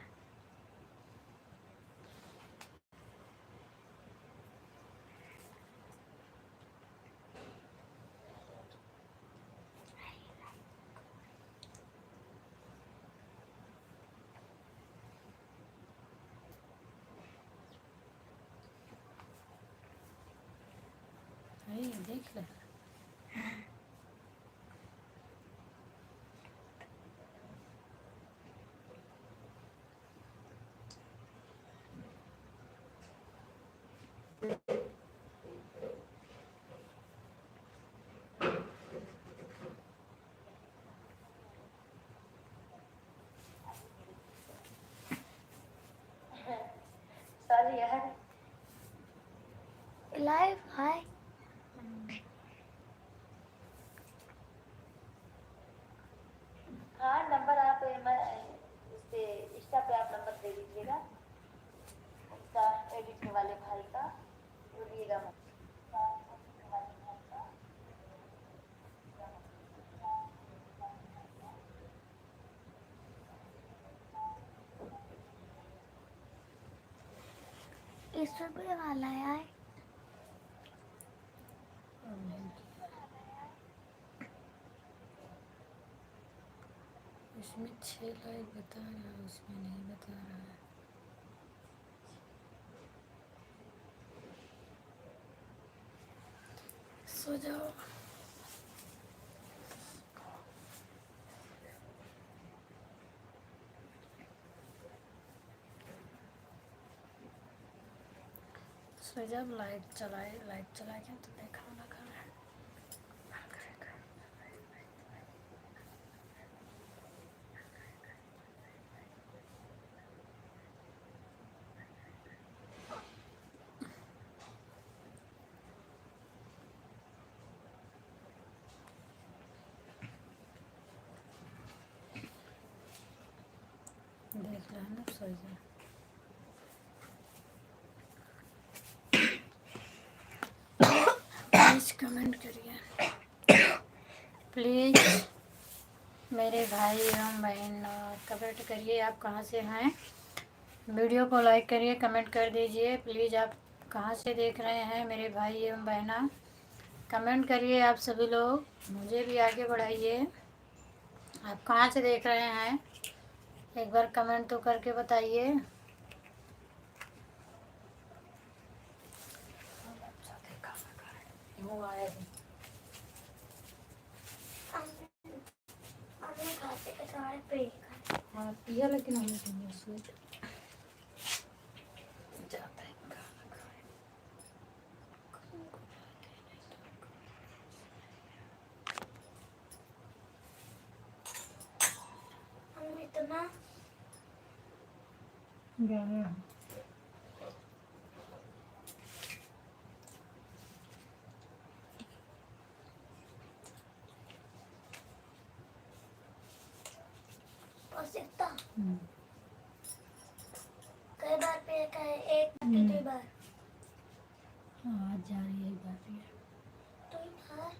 अरे देख ले, सॉरी यार। लाइव हाय। हाँ नंबर आप उससे इंस्टा पे आप नंबर दे दीजिएगा, उसका एडिट वाले भाई का बोलिएगा। इस रुपये वाला है। इसमें 6 लाइक बता रहा है, उसमें नहीं बता रहा है। सो जाओ। सो जब लाइट चला गया तो मैं खाना खा रहा है। देख रहा है ना, सो जा। प्लीज़ कमेंट करिए, प्लीज़ मेरे भाई एवं बहन कमेंट करिए आप कहाँ से हैं। वीडियो को लाइक करिए, कमेंट कर दीजिए। प्लीज़ आप कहाँ से देख रहे हैं मेरे भाई एवं बहना, कमेंट करिए आप सभी लोग, मुझे भी आगे बढ़ाइए। आप कहाँ से देख रहे हैं एक बार कमेंट तो करके बताइए। वो आया है। हमने खाते के सारे पेड़ खाए। हाँ पिया, लेकिन हमने पीने स्वीट जाता है खाना खाए। हम इतना गया बस इतना कई बार पे कहे एक कितनी बार हाँ आज जा रही है बात ये। तो बार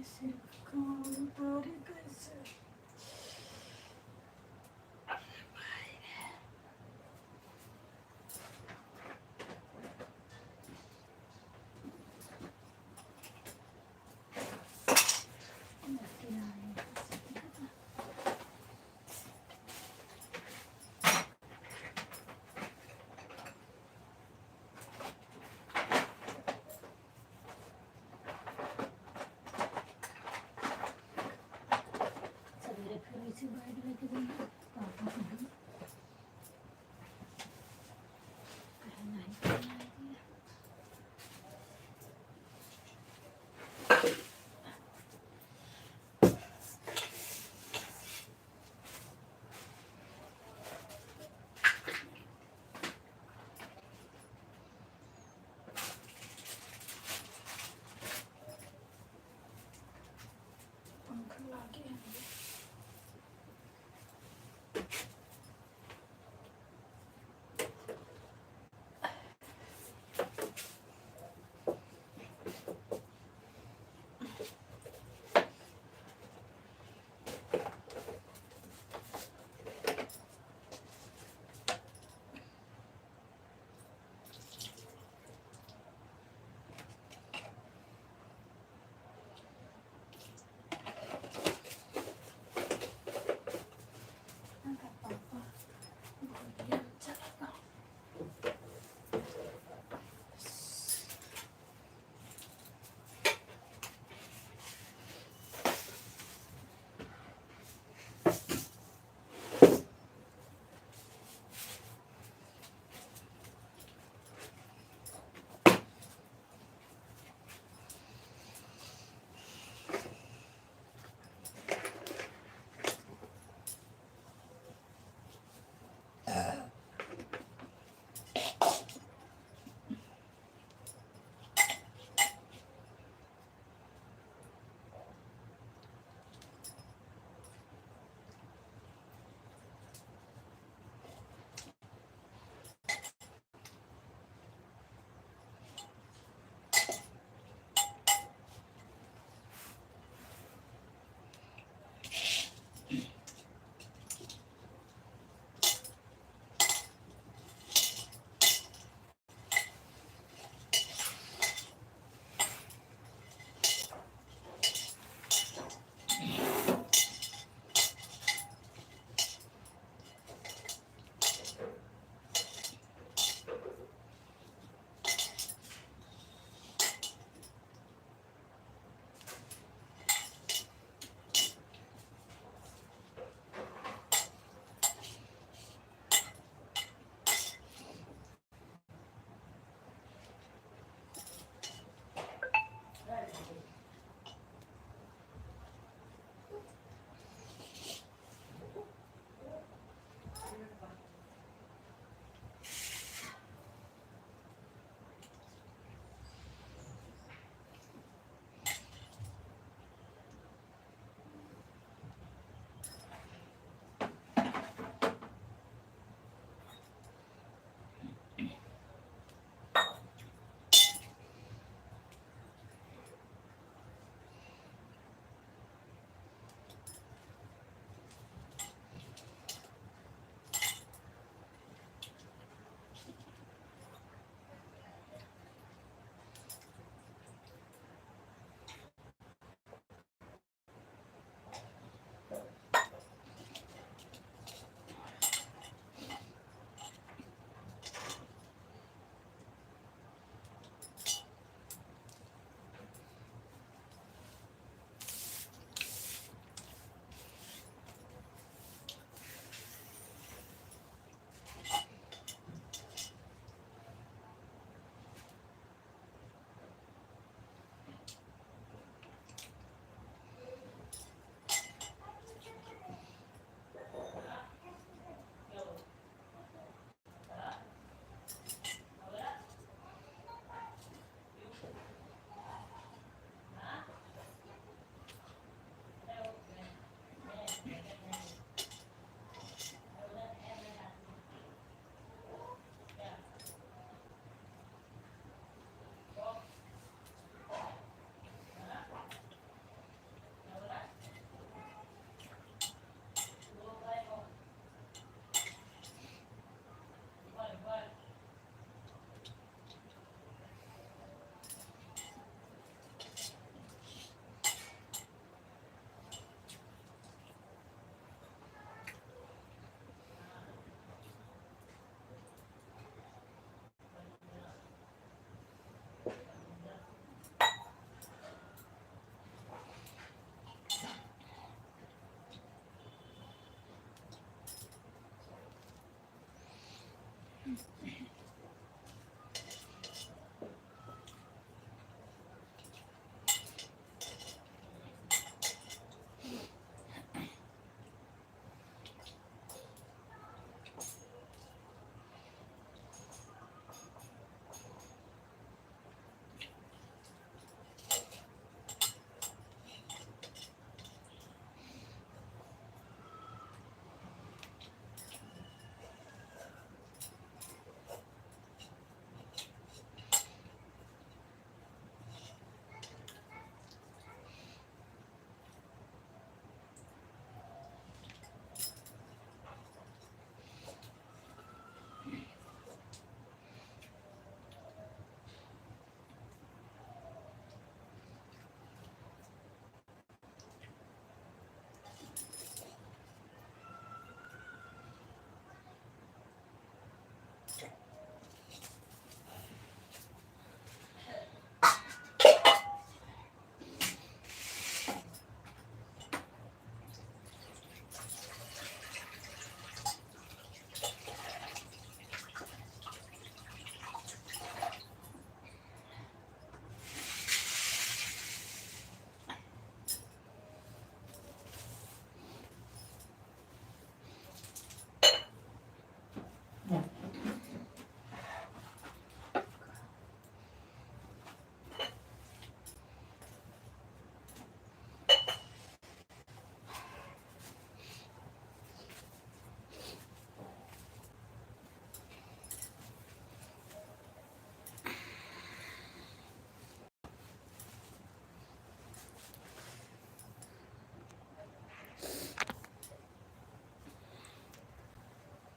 कैसे कौन तारे कैसे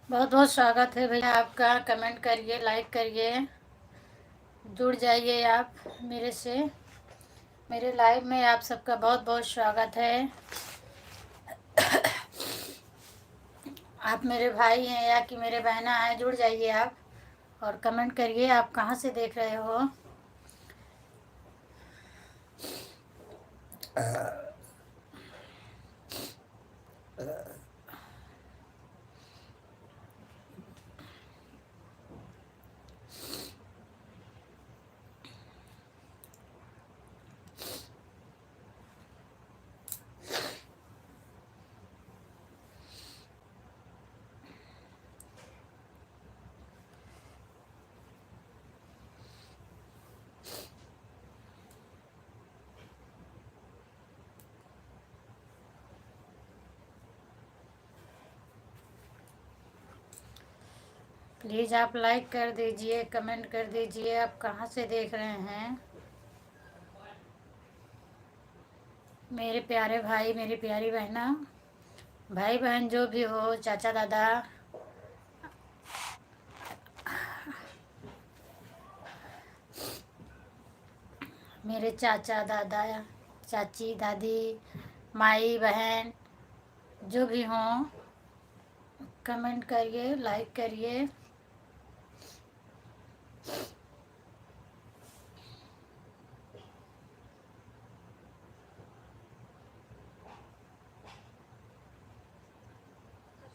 बहुत बहुत स्वागत है भैया आपका। कमेंट करिए, लाइक करिए, जुड़ जाइए आप मेरे से, मेरे लाइव में आप सबका बहुत बहुत स्वागत है। आप मेरे भाई हैं या कि मेरे बहना हैं, जुड़ जाइए आप और कमेंट करिए आप कहाँ से देख रहे हो। प्लीज़ आप लाइक कर दीजिए, कमेंट कर दीजिए आप कहाँ से देख रहे हैं। मेरे प्यारे भाई, मेरी प्यारी बहना, भाई बहन जो भी हो, चाचा दादा, मेरे चाचा दादा, चाची दादी, माई बहन जो भी हों, कमेंट करिए, लाइक करिए।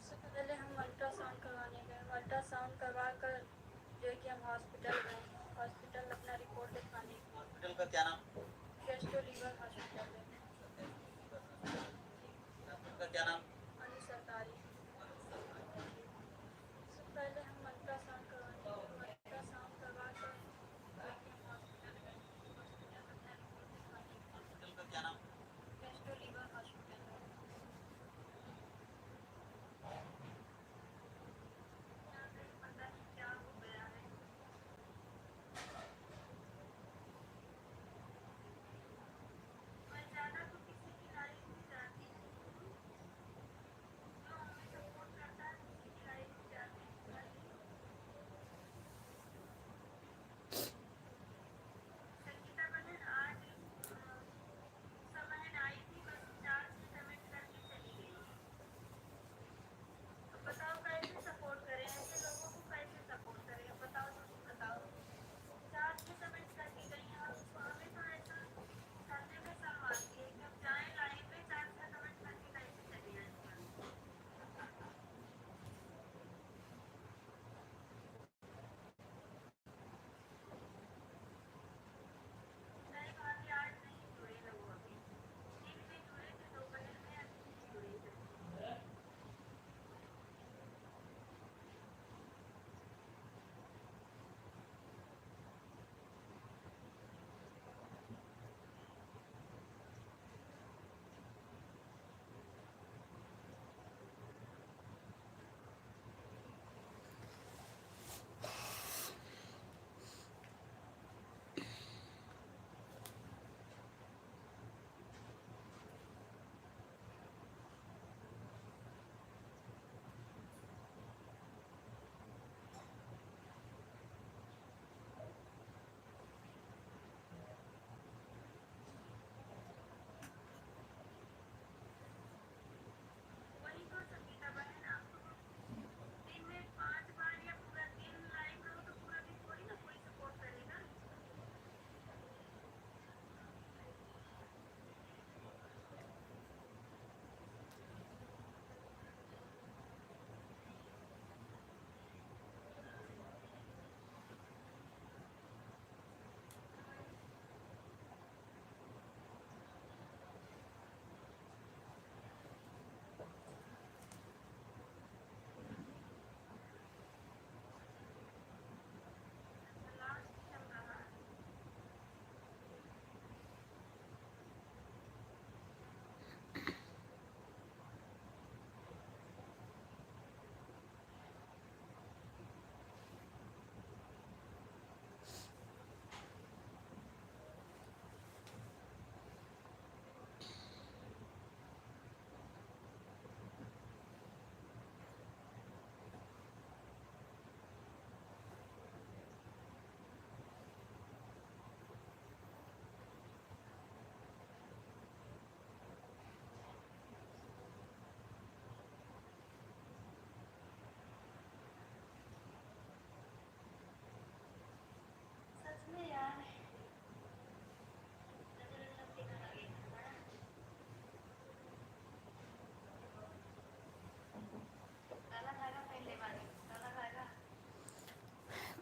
सबसे पहले हम अल्ट्रासाउंड करवाने गए। अल्ट्रासाउंड करवा कर जो है कि हम हॉस्पिटल गए। हॉस्पिटल अपना रिपोर्ट दिखाने। हॉस्पिटल का क्या नाम? गेस्टो लीवर हॉस्पिटल है। डॉक्टर का क्या नाम? अनु सरकारी। सबसे पहले हम अल्ट्रासाउंड करवाने गए। अल्ट्रासाउंड करवा कर जो है कि हम हॉस्पिटल गए। हॉस्पिटल अपना रिपोर्ट दिखाने। हॉस्पिटल का क्या नाम? गेस्टो लीवर हॉस्पिटल है। यहाँ पे पता नहीं क्या हो गया है। मैं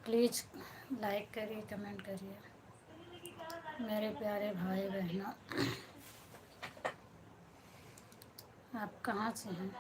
प्लीज़ लाइक करिए, कमेंट करिए मेरे प्यारे भाई बहनों। आप कहाँ से हैं?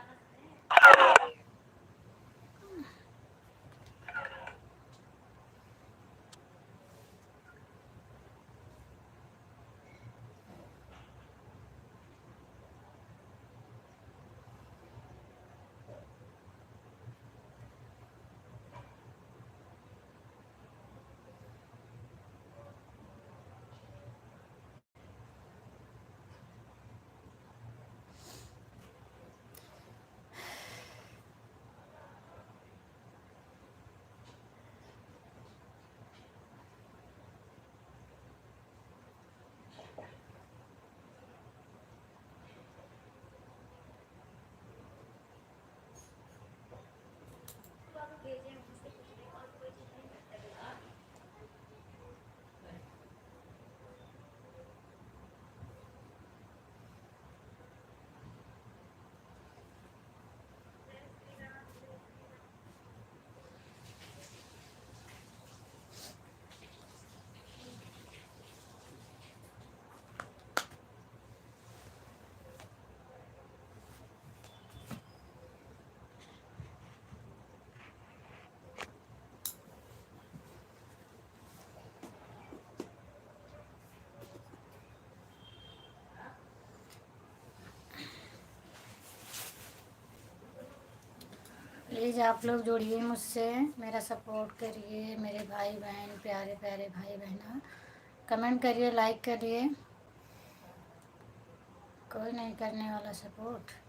प्लीज़ आप लोग जुड़िए मुझसे, मेरा सपोर्ट करिए मेरे भाई बहन, प्यारे प्यारे भाई बहन। कमेंट करिए, लाइक करिए, कोई नहीं करने वाला सपोर्ट।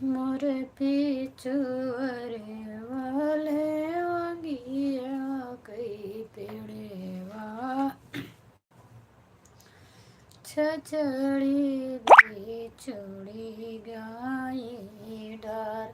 मोरे पीछू अरे वाले छछड़ी बिछड़ी गाये डार।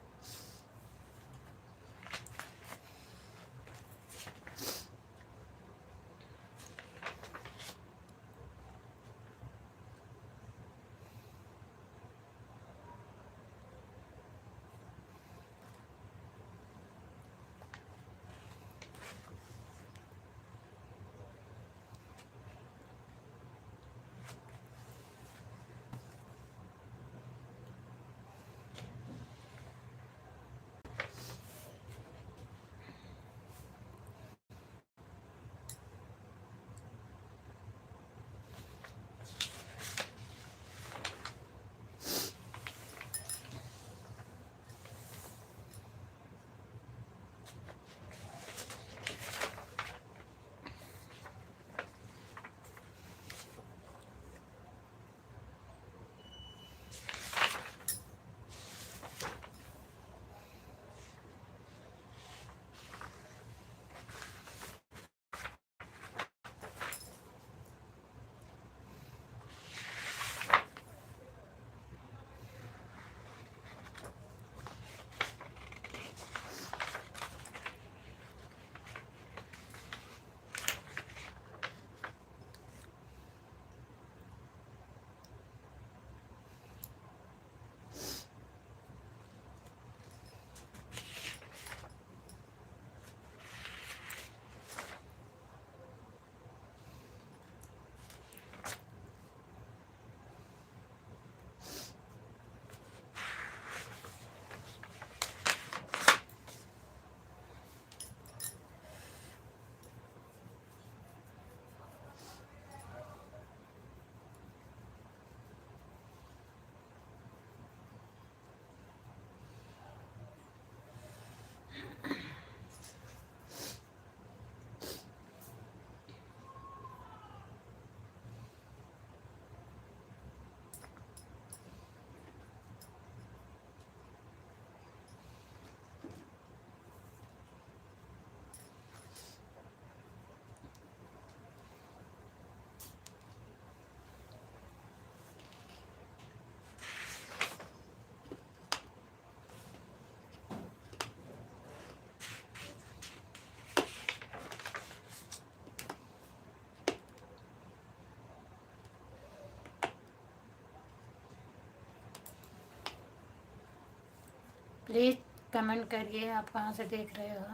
प्लीज़ कमेंट करिए आप कहाँ से देख रहे हो।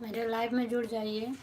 मेरे लाइव में जुड़ जाइए।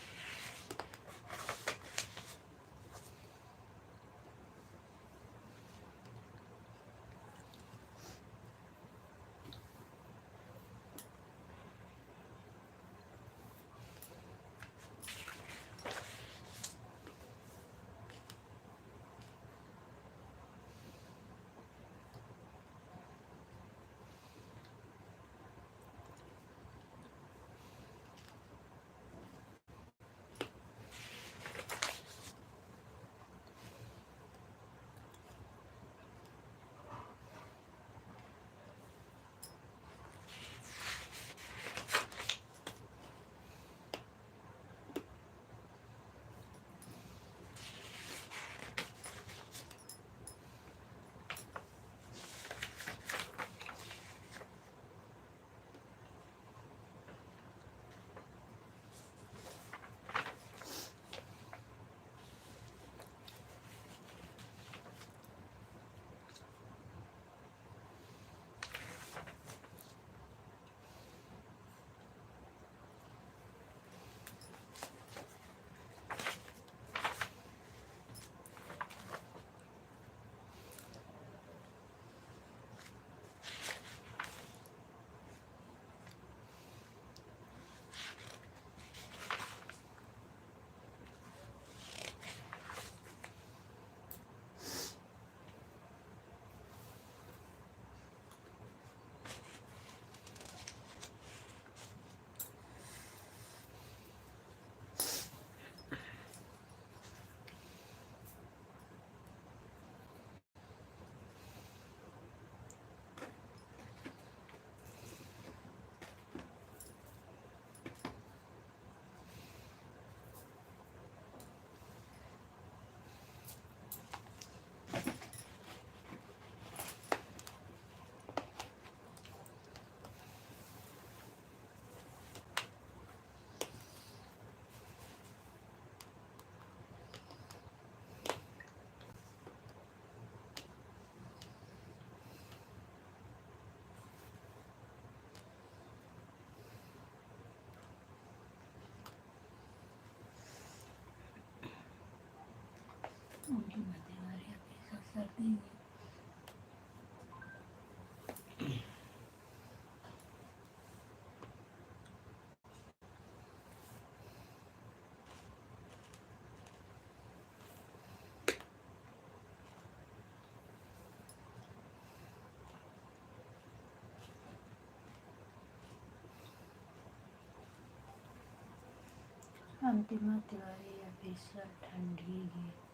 अंतिमा तिवारी ऑफिशियल ठंडी गीत।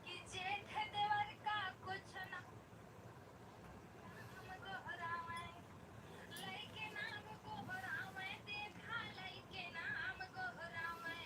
कि जेठ देवर का कुछ ना हमको हरावे लइके नाम को हरावे देखा लइके नाम को हरावे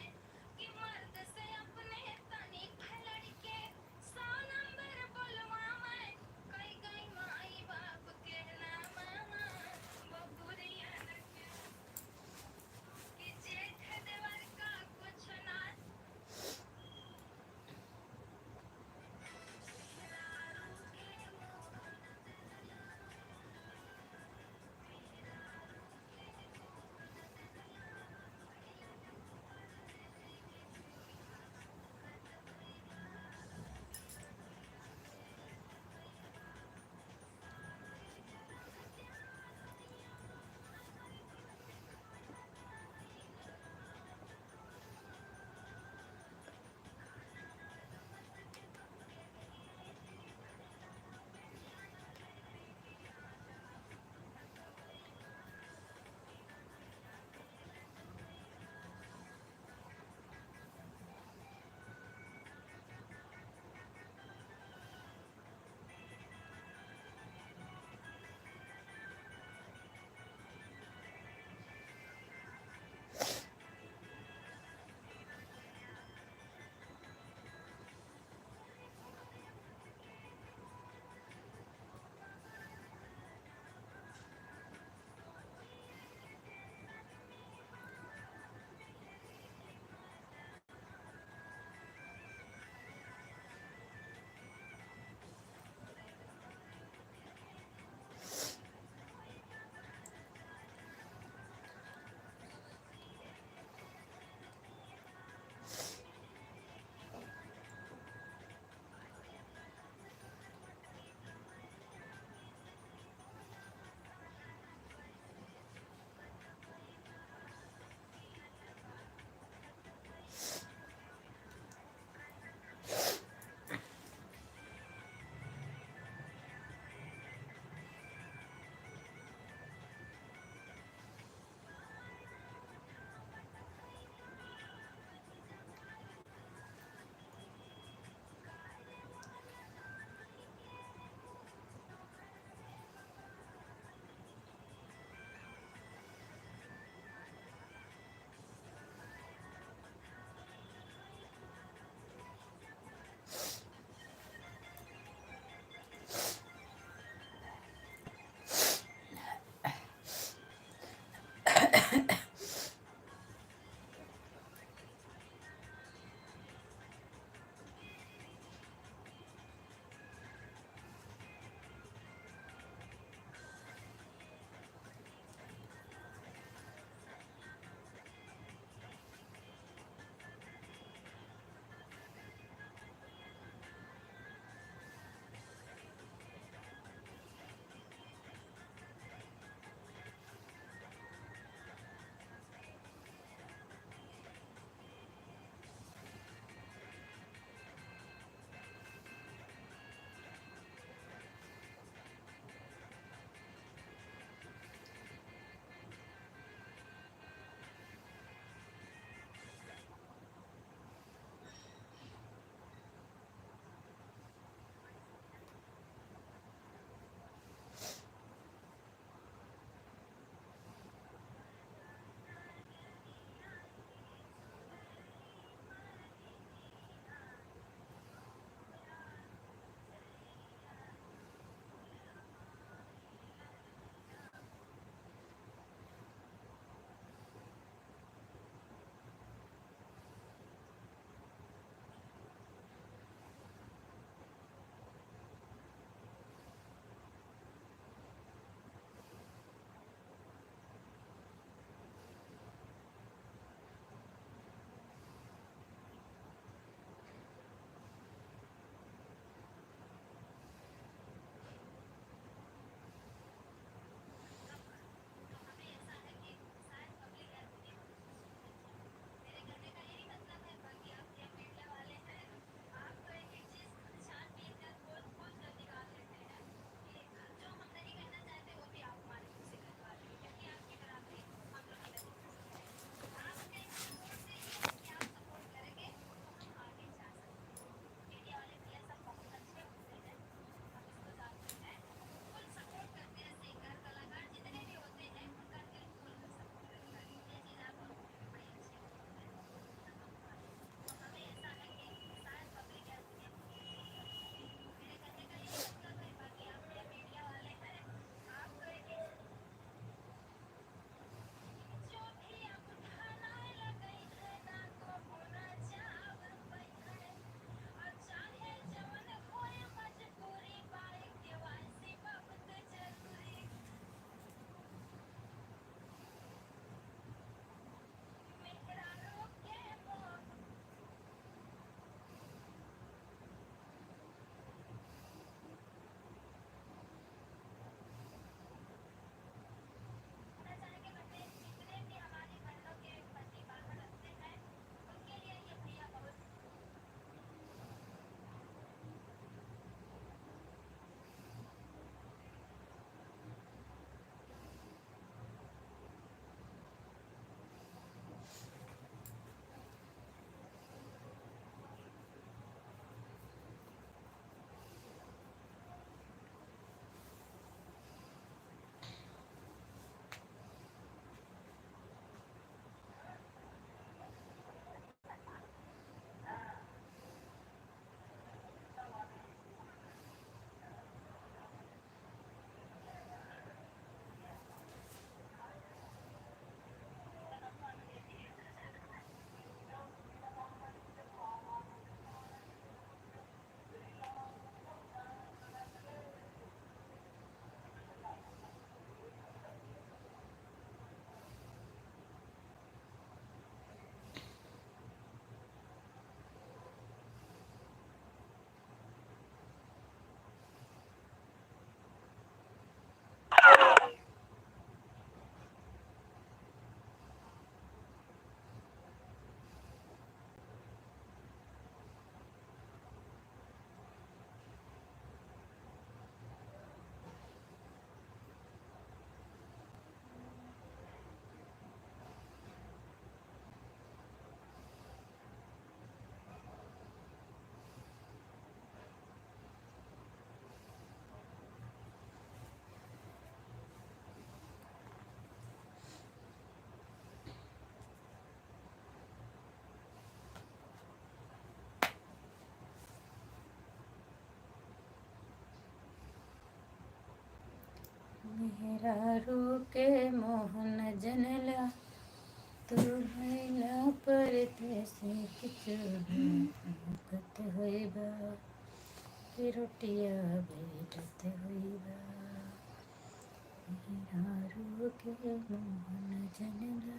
मेहरारू के मोहन जनला तू भैला परदेसी किचुला फुकत होइबा कि रोटिया बेलत होइबा मेहरारू के मोहन जनला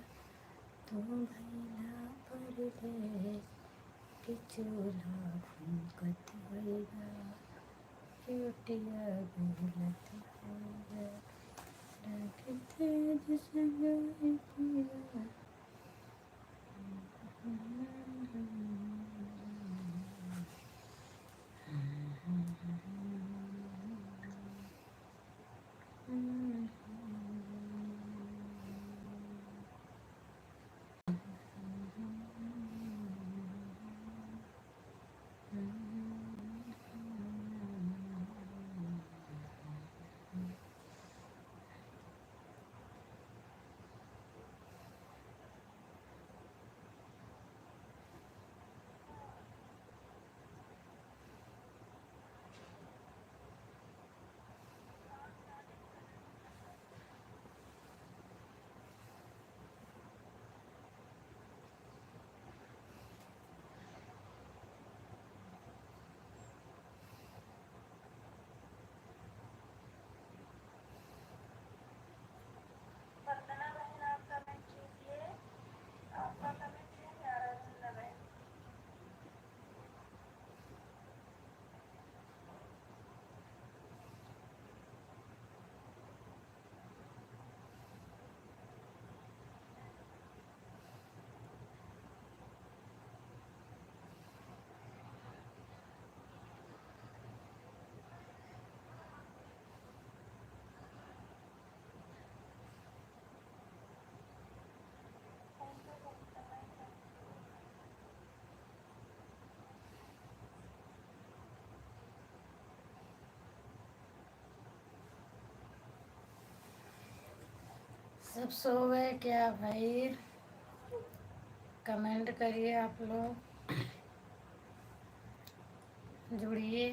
तू भैला परदेसी किचुला फुकत होइबा कि रोटिया बेलत होइबा लगते जसंग पिया वंदना बहन आप कमेंट कीजिए, आपका कमेंट नहीं आ रहा वंदना बहन। सब सो गए क्या भाई? कमेंट करिए आप लोग, जुड़िए।